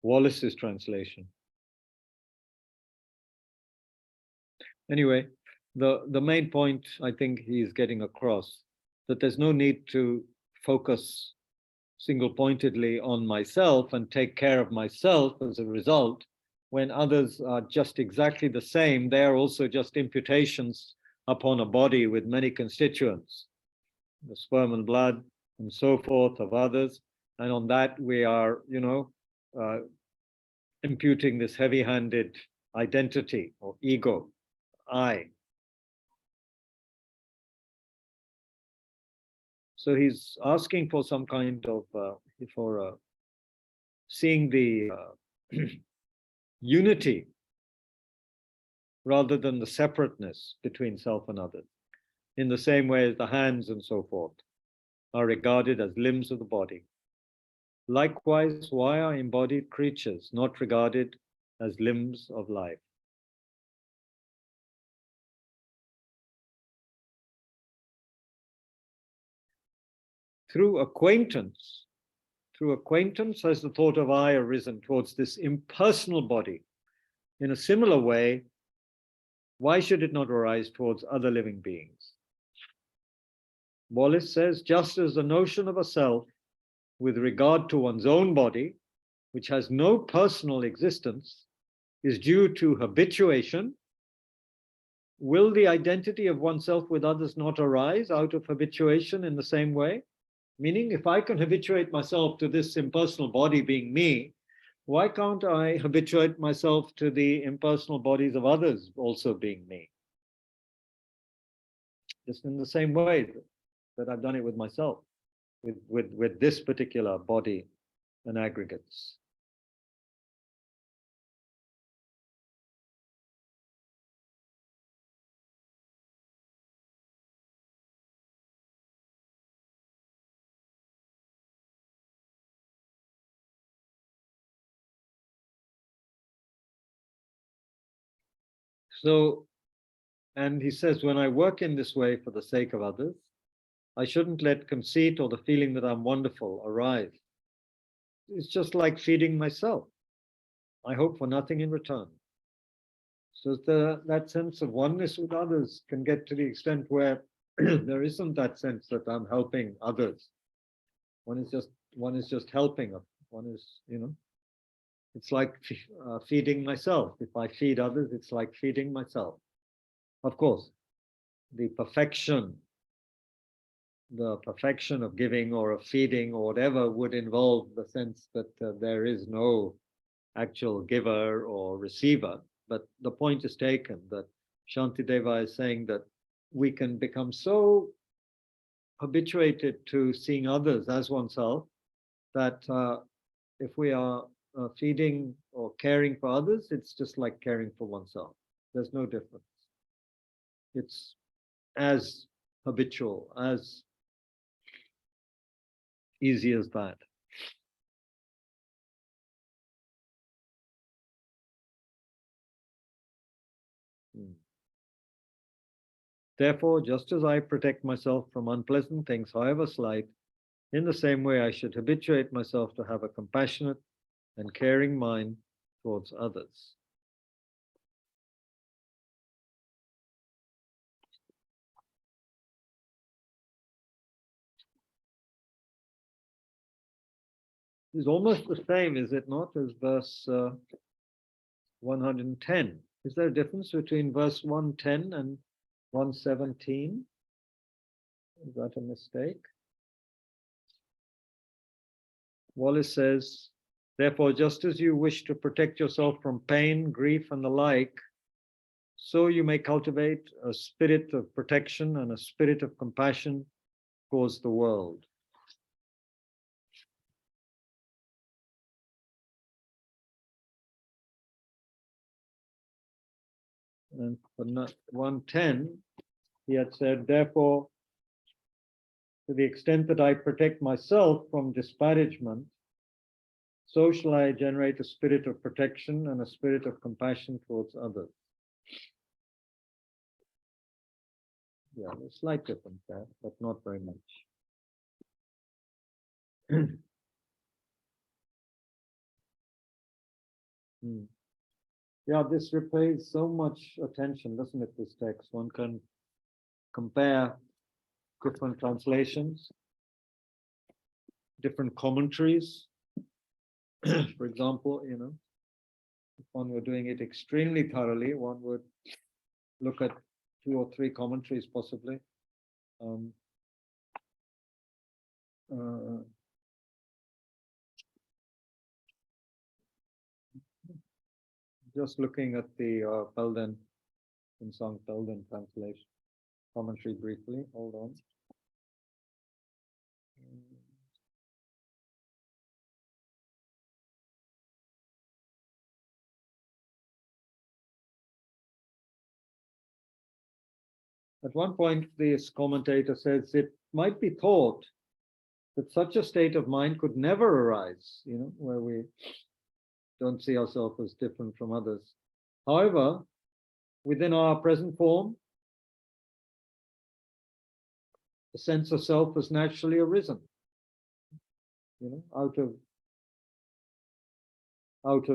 Wallace's translation. Anyway, the main point I think he's getting across, that there's no need to focus single-pointedly on myself and take care of myself as a result, when others are just exactly the same. They are also just imputations upon a body with many constituents, the sperm and blood and so forth of others. And on that we are, imputing this heavy-handed identity or ego, I. So he's asking for some kind of, seeing the unity rather than the separateness between self and others, in the same way as the hands and so forth are regarded as limbs of the body. Likewise, why are embodied creatures not regarded as limbs of life? Through acquaintance has the thought of I arisen towards this impersonal body. In a similar way, why should it not arise towards other living beings? Wallace says, just as the notion of a self with regard to one's own body, which has no personal existence, is due to habituation, will the identity of oneself with others not arise out of habituation in the same way? Meaning, if I can habituate myself to this impersonal body being me, why can't I habituate myself to the impersonal bodies of others also being me? Just in the same way that I've done it with myself, with this particular body and aggregates. So, and he says, when I work in this way for the sake of others, I shouldn't let conceit or the feeling that I'm wonderful arise. It's just like feeding myself. I hope for nothing in return. So that sense of oneness with others can get to the extent where there isn't that sense that I'm helping others. One is just helping. One is, it's like feeding myself. If I feed others, it's like feeding myself. Of course, the perfection of giving or of feeding or whatever would involve the sense that there is no actual giver or receiver. But the point is taken that Shantideva is saying that we can become so habituated to seeing others as oneself that if we are feeding or caring for others, it's just like caring for oneself. There's no difference. It's as habitual, as easy as that. Therefore, just as I protect myself from unpleasant things, however slight, in the same way I should habituate myself to have a compassionate and caring mind towards others. It's almost the same, is it not, as verse 110. Is there a difference between verse 110 and 117? Is that a mistake? Wallace says, therefore, just as you wish to protect yourself from pain, grief, and the like, so you may cultivate a spirit of protection and a spirit of compassion towards the world. And for 110, he had said, therefore, to the extent that I protect myself from disparagement, so shall I generate a spirit of protection and a spirit of compassion towards others. Yeah, a slight difference there, but not very much. Yeah, this repays so much attention, doesn't it, this text? One can compare different translations, different commentaries. For example, if one were doing it extremely thoroughly, one would look at 2 or 3 commentaries possibly. Just looking at the Pelden, in Song Pelden translation, commentary briefly. Hold on. At one point, this commentator says it might be thought that such a state of mind could never arise, where we don't see ourselves as different from others. However, within our present form, the sense of self has naturally arisen, out of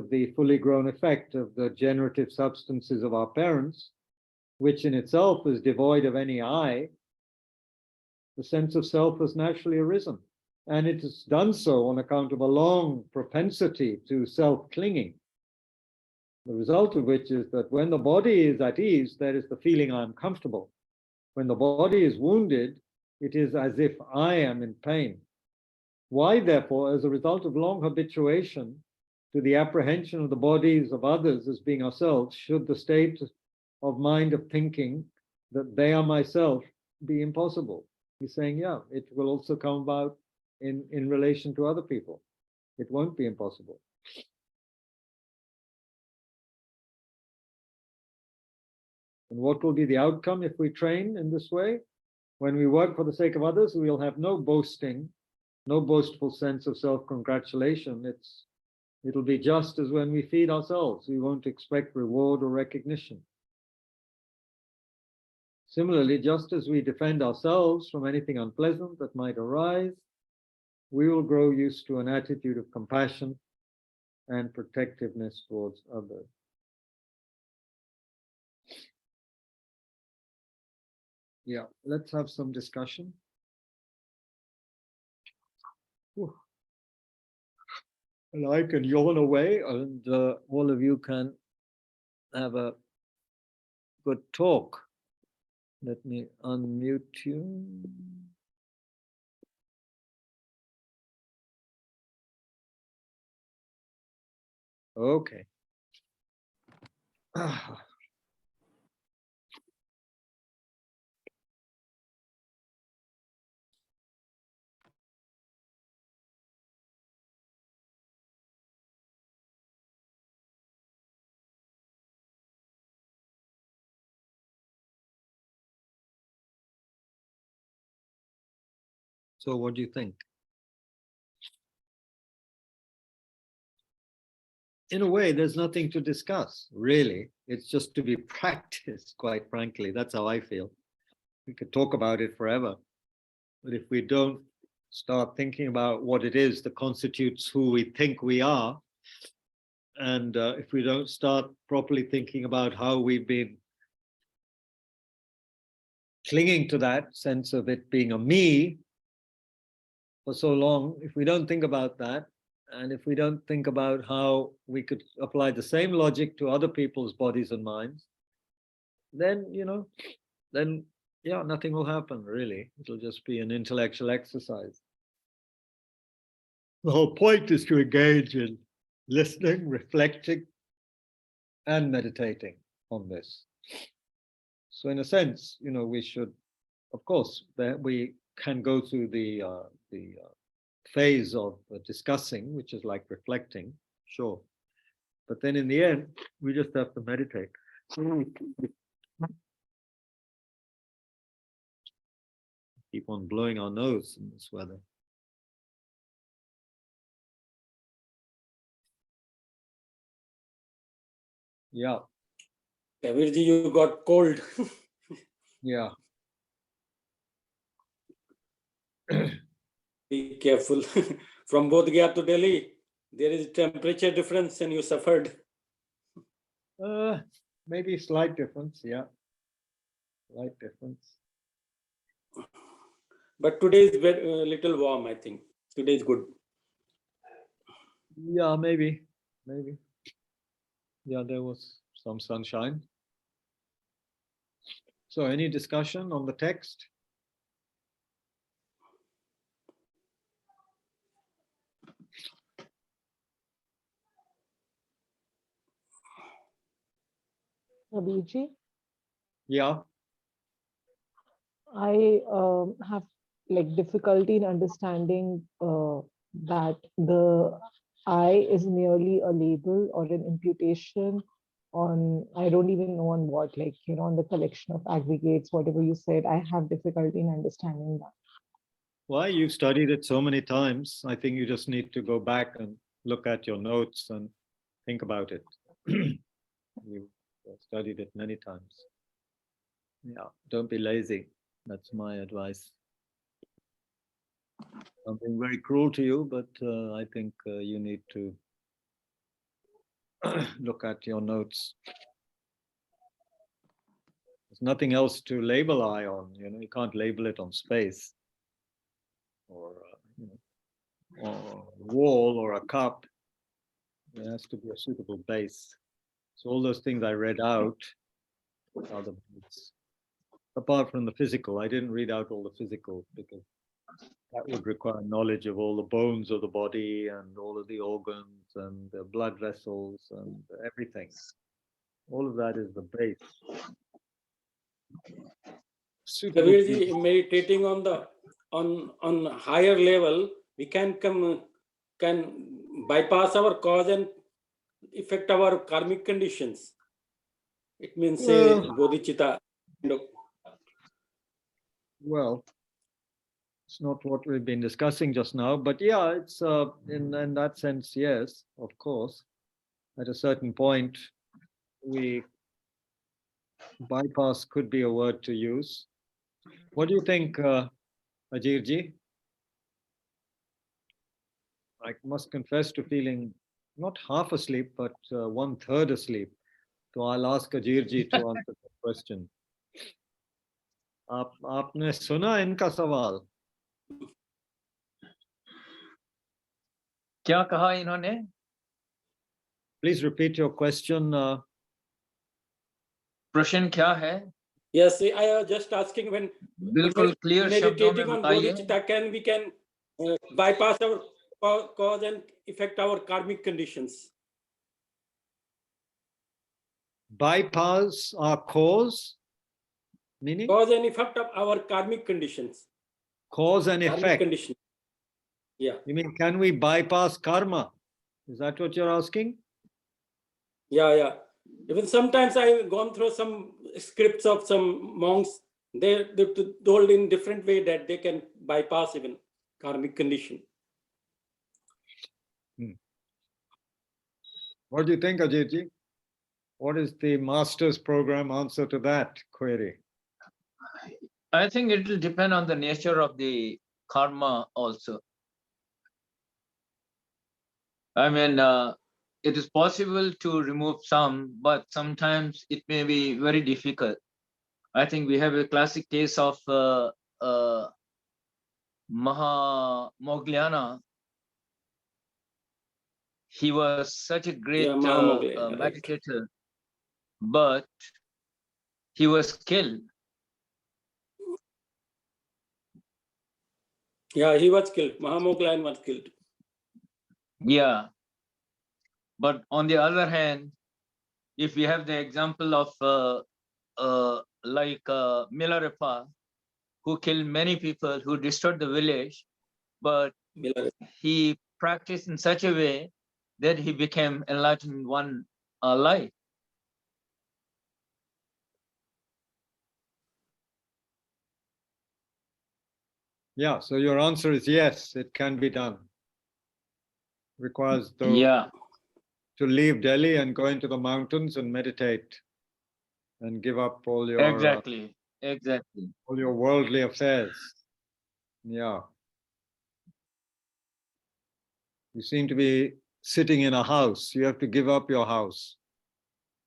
the fully grown effect of the generative substances of our parents, which in itself is devoid of any I. The sense of self has naturally arisen. And it has done so on account of a long propensity to self-clinging. The result of which is that when the body is at ease, there is the feeling I am comfortable. When the body is wounded, it is as if I am in pain. Why, therefore, as a result of long habituation to the apprehension of the bodies of others as being ourselves, should the state of mind of thinking that they are myself be impossible? He's saying, yeah, it will also come about in relation to other people. It won't be impossible. And what will be the outcome if we train in this way? When we work for the sake of others, we'll have no boasting, no boastful sense of self-congratulation. It'll be just as when we feed ourselves. We won't expect reward or recognition. Similarly, just as we defend ourselves from anything unpleasant that might arise, we will grow used to an attitude of compassion and protectiveness towards others. Yeah, let's have some discussion. Whew. And I can yawn away, and all of you can have a good talk. Let me unmute you. Okay. So what do you think? In a way, there's nothing to discuss, really. It's just to be practiced, quite frankly. That's how I feel. We could talk about it forever. But if we don't start thinking about what it is that constitutes who we think we are, and if we don't start properly thinking about how we've been clinging to that sense of it being a me for so long, if we don't think about that, and if we don't think about how we could apply the same logic to other people's bodies and minds, then, then, yeah, nothing will happen, really. It'll just be an intellectual exercise. The whole point is to engage in listening, reflecting, and meditating on this. So in a sense, we should, of course, we can go through the phase of discussing, which is like reflecting, sure. But then in the end, we just have to meditate. Keep on blowing our nose in this weather. Yeah. Kabirji, you got cold. Yeah. Be careful. From Bodh Gaya to Delhi, there is temperature difference and you suffered. Maybe slight difference, yeah. Slight difference. But today is a little warm, I think. Today is good. Yeah, maybe. Yeah, there was some sunshine. So any discussion on the text? Kabirji, Yeah. I have difficulty in understanding that the I is merely a label or an imputation on, I don't even know on what, on the collection of aggregates, whatever you said. I have difficulty in understanding that. Well, you've studied it so many times. I think you just need to go back and look at your notes and think about it. You've studied it many times. Yeah, don't be lazy. That's my advice. I'm being very cruel to you, but I think you need to look at your notes. There's nothing else to label I on. You can't label it on space or or a wall or a cup. There has to be a suitable base. So all those things I read out are the base. Apart from the physical, I didn't read out all the physical because that would require knowledge of all the bones of the body and all of the organs and the blood vessels and everything. All of that is the base. Kabirji, meditating on higher level, we can bypass our cause and affect our karmic conditions. It means say Bodhichitta. Well, it's not what we've been discussing just now, but yeah, it's in that sense, yes, of course. At a certain point, bypass could be a word to use. What do you think, Ajirji? I must confess to feeling not half asleep, but 1/3 asleep. So I'll ask Ajirji to answer the question. आपने सुना इनका सवाल? क्या कहा इन्होंने? Please repeat your question. प्रश्न क्या है? Yes, I was just asking when बिल्कुल क्लियर शब्दों में meditating on बताइए. bodhicitta, we can bypass our cause and affect our karmic conditions. Bypass our cause, meaning? Cause and effect of our karmic conditions. Cause and Karmic effect. condition. Yeah. You mean, can we bypass karma? Is that what you're asking? Yeah. Even sometimes I've gone through some scripts of some monks. They're told in different way that they can bypass even karmic condition. What do you think, Ajitji? What is the master's program answer to that query? I think it will depend on the nature of the karma also. I mean, it is possible to remove some, but sometimes it may be very difficult. I think we have a classic case of Moggallana. He was such a great Mahamogla, right. meditator, but he was killed. Yeah, he was killed. Mahamogla was killed. Yeah. But on the other hand, if we have the example of Milarepa, who killed many people, who destroyed the village, but he practiced in such a way that he became enlightened in one life. Yeah, so your answer is yes, it can be done. Requires Yeah. to leave Delhi and go into the mountains and meditate and give up all your Exactly. all your worldly affairs. Yeah. You seem to be sitting in a house. You have to give up your house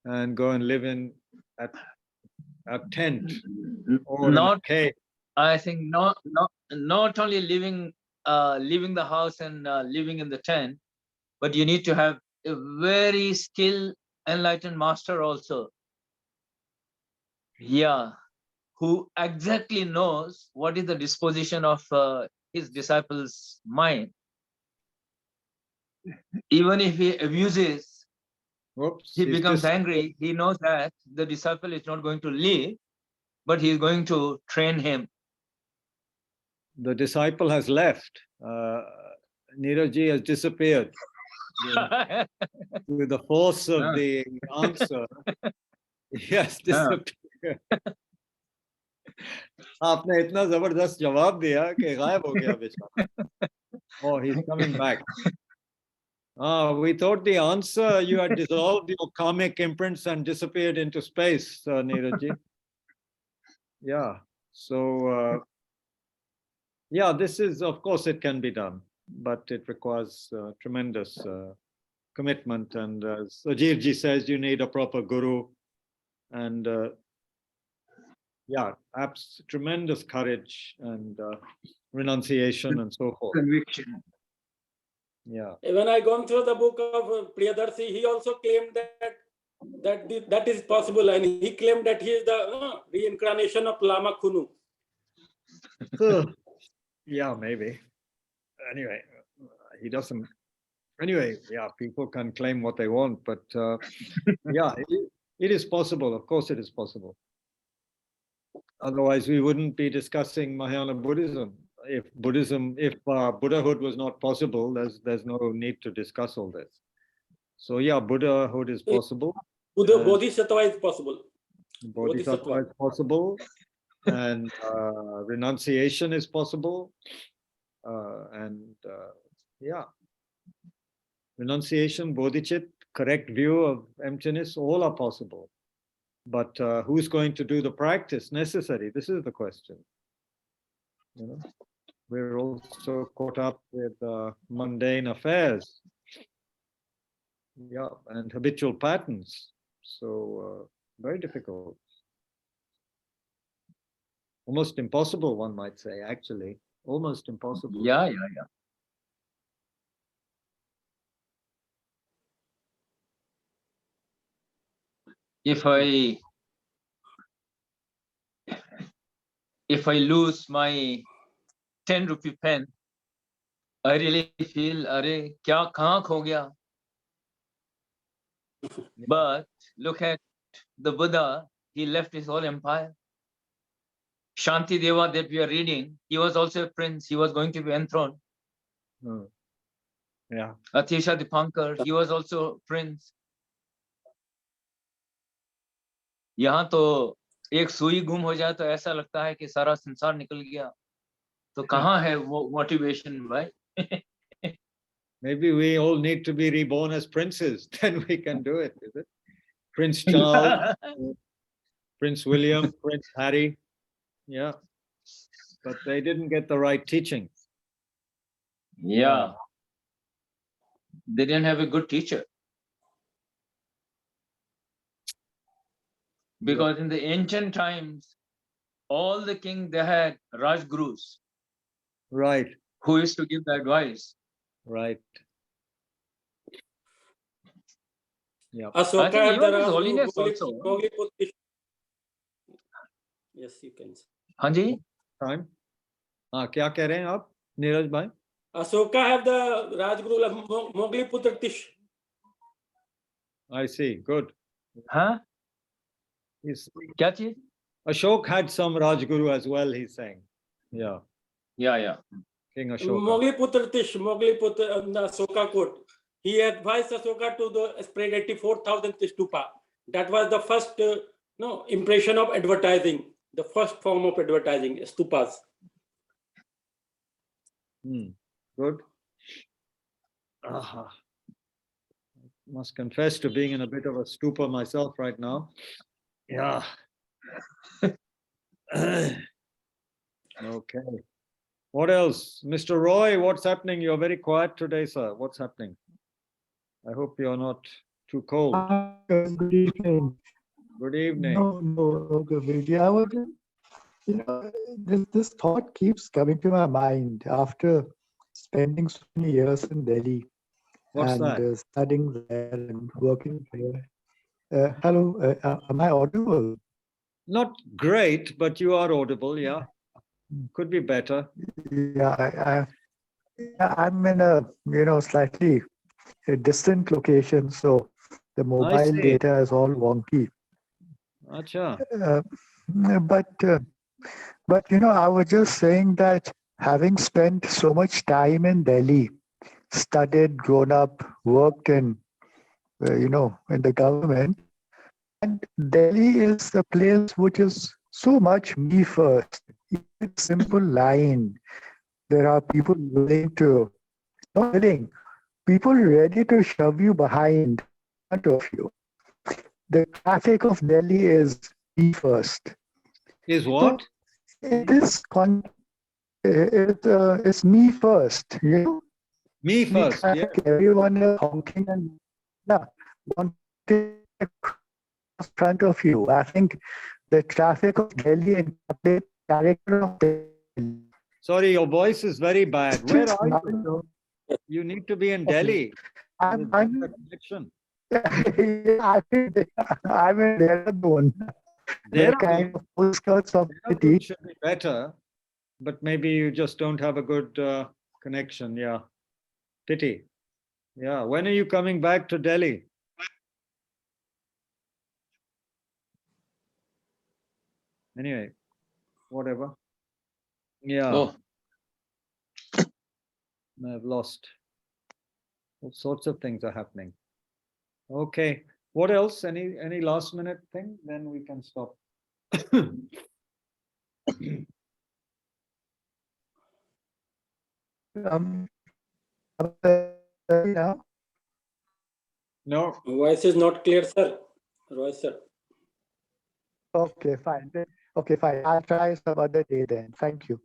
and go and live in a tent or in a cave. I think not only leaving the house and living in the tent, but you need to have a very skilled enlightened master also. Yeah, who exactly knows what is the disposition of his disciples' mind. Even if he abuses, he becomes angry, he knows that the disciple is not going to leave, but he is going to train him. The disciple has left. Neeraj has disappeared. With the force of the answer, yes, disappeared. आपने इतना जबरदस्त जवाब दिया कि गायब हो गया बेचारा. Oh, he's coming back. We thought the answer, you had dissolved your karmic imprints and disappeared into space, Neeraj. Yeah. So, yeah, this is, of course, it can be done, but it requires tremendous commitment. And as Ajirji says, you need a proper guru and, yeah, tremendous courage and renunciation and so forth. Conviction. Yeah. When I gone through the book of Priyadarshi, he also claimed that is possible, and he claimed that he is the reincarnation of Lama Kunu. Yeah, maybe. Anyway, he doesn't. Anyway, yeah, people can claim what they want, but yeah, it is possible. Of course, it is possible. Otherwise, we wouldn't be discussing Mahayana Buddhism. If Buddhahood was not possible, there's no need to discuss all this. So yeah, Buddhahood is possible. Bodhisattva is possible. Bodhisattva is possible, and renunciation is possible, yeah, renunciation, bodhicitta, correct view of emptiness, all are possible. But who's going to do the practice necessary? This is the question. You know, we're also caught up with mundane affairs, yeah, and habitual patterns. So very difficult, almost impossible, one might say. Actually, almost impossible. Yeah. if I lose my 10 rupee pen, I really feel, "Arey, kya kahan kho gaya?" But look at the Buddha, he left his whole empire. Shantideva that we are reading, he was also a prince. He was going to be enthroned. Oh, yeah. Atisha Dipankar, he was also prince. यहाँ तो एक सुई गुम हो जाए तो ऐसा लगता है कि सारा संसार निकल गया. तो कहाँ है वो motivation, भाई? Maybe we all need to be reborn as princes. Then we can do it, is it? Prince Charles, Prince William, Prince Harry. Yeah. But they didn't get the right teaching. Yeah. They didn't have a good teacher. Because in the ancient times, all the kings, they had Rajgurus. Right. Who used to give the advice. Right. Yeah. I Asoka think had the even His Rajguru, Holiness Mowgli- also. Mowgli Putrish. Yes, you can say. Hanji? Time. क्या कह रहे हैं आप नीरज भाई? Asoka have the Rajguru, Mowgli Putrish. I see. Good. Huh? He's, Kya cheez? Ashok had some Rajguru as well, he's saying. Yeah. Yeah. King Ashoka. Mowgli Putrish, Mowgli Putra, Asoka quote. He advised Asoka to spread 84,000 stupa. That was the first impression of advertising, the first form of advertising, stupas. Good. Must confess to being in a bit of a stupor myself right now. Yeah. Okay. What else? Mr. Roy, what's happening? You're very quiet today, sir. What's happening? I hope you're not too cold. Good evening. Good evening. No, good evening. I was, this thought keeps coming to my mind after spending so many years in Delhi. What's and that? studying there and working there. Hello, am I audible? Not great, but you are audible, yeah. Could be better. Yeah, I'm in a slightly distant location, so the mobile see. data is all wonky. Acha. But I was just saying that having spent so much time in Delhi, studied, grown up, worked in, in the government, and Delhi is a place which is so much me first. It's a simple line. There are people not willing, people ready to shove you behind in front of you. The traffic of Delhi is me first. Is what? It's me first, Me first, yeah. Everyone is honking and wanting to cross in front of you. I think the traffic of Delhi and the character of Delhi. Sorry, your voice is very bad. Where are you? You need to be in Delhi. I'm connection. I'm in Dehradun. They're kind of outskirts of the city. Should be better, but maybe you just don't have a good connection. Yeah. Pity. Yeah. When are you coming back to Delhi? Anyway, whatever. Yeah. Oh, I've lost. All sorts of things are happening. Okay. What else? Any last minute thing? Then we can stop. Now? No. Voice is not clear, sir. Roy, sir. Okay, fine. Okay, fine. I'll try some other day then. Thank you.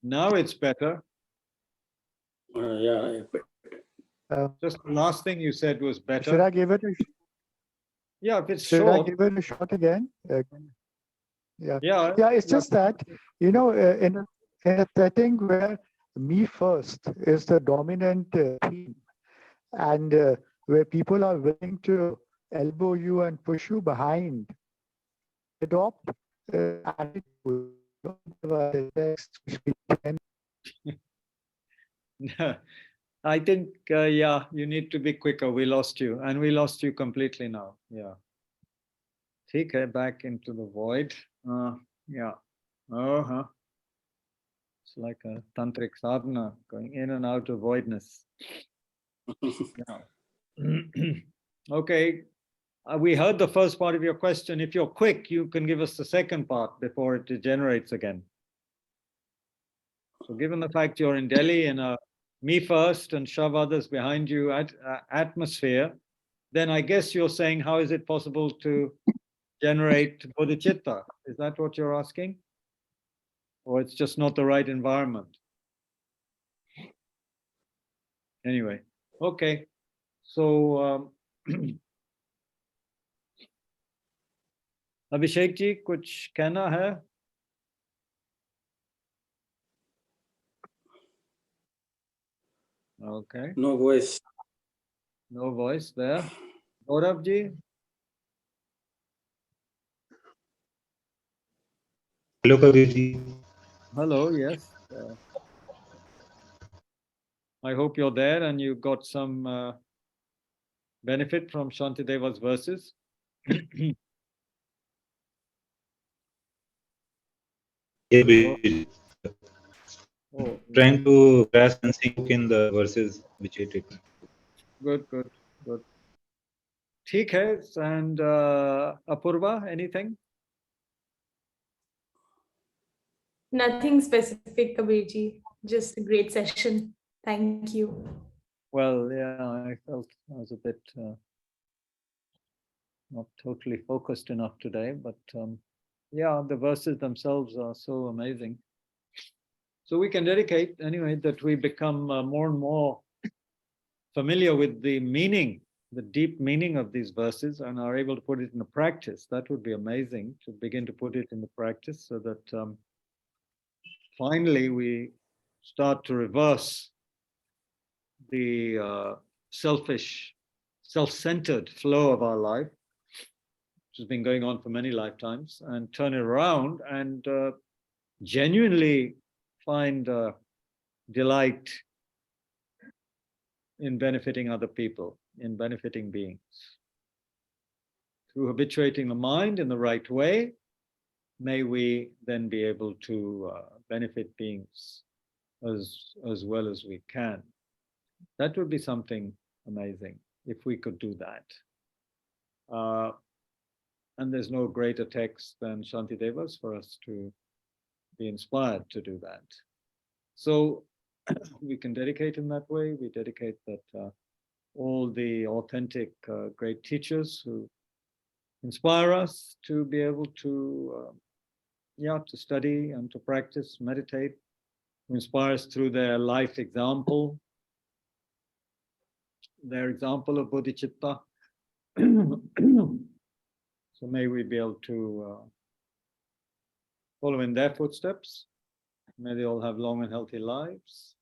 Now it's better. Yeah. Just the last thing you said was better. Should I give it a Yeah, if it's Should short. I give it a shot again? Yeah. It's just that, in a setting where me first is the dominant theme, and where people are willing to elbow you and push you behind. Adopt attitude. Don't give us a text which we can. I think, yeah, you need to be quicker. We lost you, and we lost you completely now. Yeah. Take her back into the void. Yeah. Uh-huh. It's like a tantric sadhana, going in and out of voidness. Yeah. Okay. We heard the first part of your question. If you're quick, you can give us the second part before it degenerates again. So given the fact you're in Delhi in a me first and shove others behind you atmosphere, then I guess you're saying, how is it possible to generate bodhicitta? Is that what you're asking? Or it's just not the right environment? Anyway, okay. So Abhishek ji कुछ कहना है? Okay. No voice. No voice there. Gaurav ji? Hello, Kabir ji. Hello, yes. I hope you're there and you got some benefit from Shantideva's verses. Yeah, Kabir. Oh, Trying to grasp and sink in the verses which he did. good, good, good. ठीक है. And Apurva, anything? Nothing specific, Kabirji. Just a great session. Thank you. Well, yeah, I felt I was a bit not totally focused enough today, but yeah, the verses themselves are so amazing. So we can dedicate anyway that we become more and more familiar with the meaning, the deep meaning of these verses, and are able to put it into practice. That would be amazing, to begin to put it into practice, so that finally we start to reverse the selfish, self-centered flow of our life, which has been going on for many lifetimes, and turn it around and genuinely find delight in benefiting other people, in benefiting beings. Through habituating the mind in the right way, may we then be able to benefit beings as well as we can. That would be something amazing if we could do that. And there's no greater text than Shantideva's for us to be inspired to do that. So we can dedicate in that way. We dedicate that all the authentic great teachers who inspire us to be able to, to study and to practice, meditate, who inspire us through their life example, their example of Bodhichitta. So may we be able to follow in their footsteps. May they all have long and healthy lives.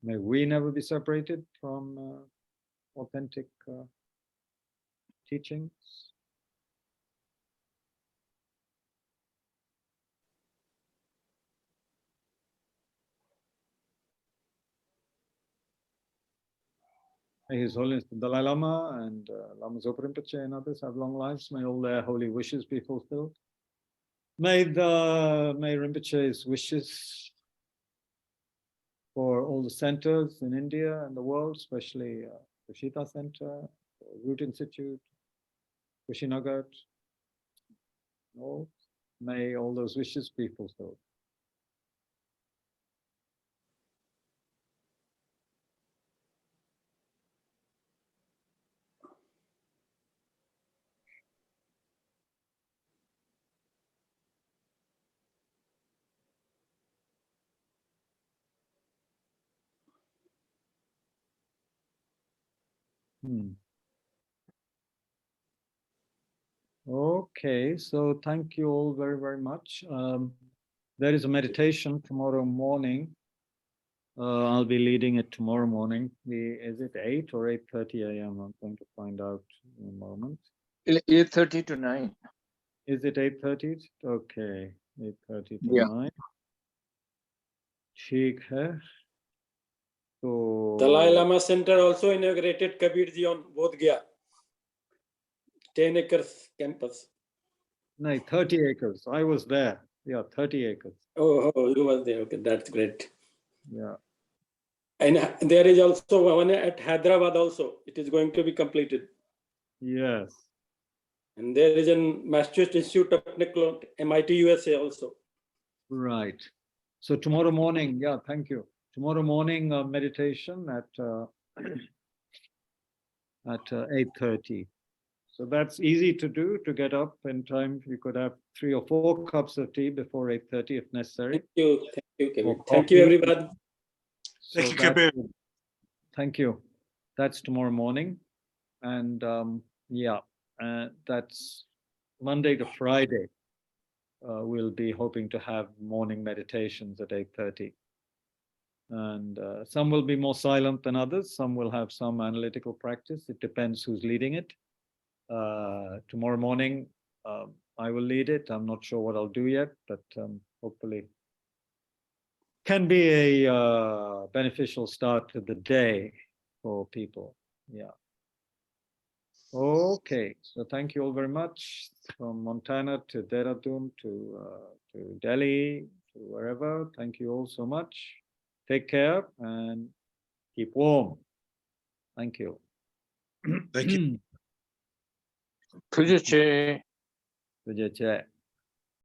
May we never be separated from authentic teachings. May His Holiness the Dalai Lama and Lama Zopa Rinpoche and others have long lives. May all their holy wishes be fulfilled. May Rinpoche's wishes for all the centers in India and the world, especially Tushita Center, Root Institute, Kushinagar, may all those wishes be fulfilled. Okay, so thank you all very, very much. There is a meditation tomorrow morning I'll be leading it tomorrow morning. Is it 8 or 8:30 a.m.? I'm going to find out in a moment. 8:30 to 9. Is it 8:30? Okay, 8:30 to Yeah. 9. ठीक है. So Dalai Lama Center also inaugurated Kabirji on Bodh Gaya. 10 acres campus. no, 30 acres. I was there. Yeah, 30 acres. Oh, you were there. Okay, that's great. Yeah. And there is also one at Hyderabad also. It is going to be completed. Yes. And there is an Massachusetts Institute of Technology, MIT USA also. Right. So tomorrow morning, yeah, thank you. Tomorrow morning meditation at 8:30. So that's easy to do, to get up in time. You could have 3 or 4 cups of tea before 8:30 if necessary. Thank you, Kabir. Or Thank you, coffee. everyone. So Thank you, Kabir. Thank you. That's tomorrow morning. And yeah, that's Monday to Friday. We'll be hoping to have morning meditations at 8:30. And some will be more silent than others. Some will have some analytical practice. It depends who's leading it. Tomorrow morning, I will lead it. I'm not sure what I'll do yet, but hopefully can be a beneficial start to the day for people. Yeah. Okay, so thank you all very much. From Montana to Dehradun to Delhi to wherever. Thank you all so much. Take care and keep warm. Thank you. Thank you. Tushita. Vijay.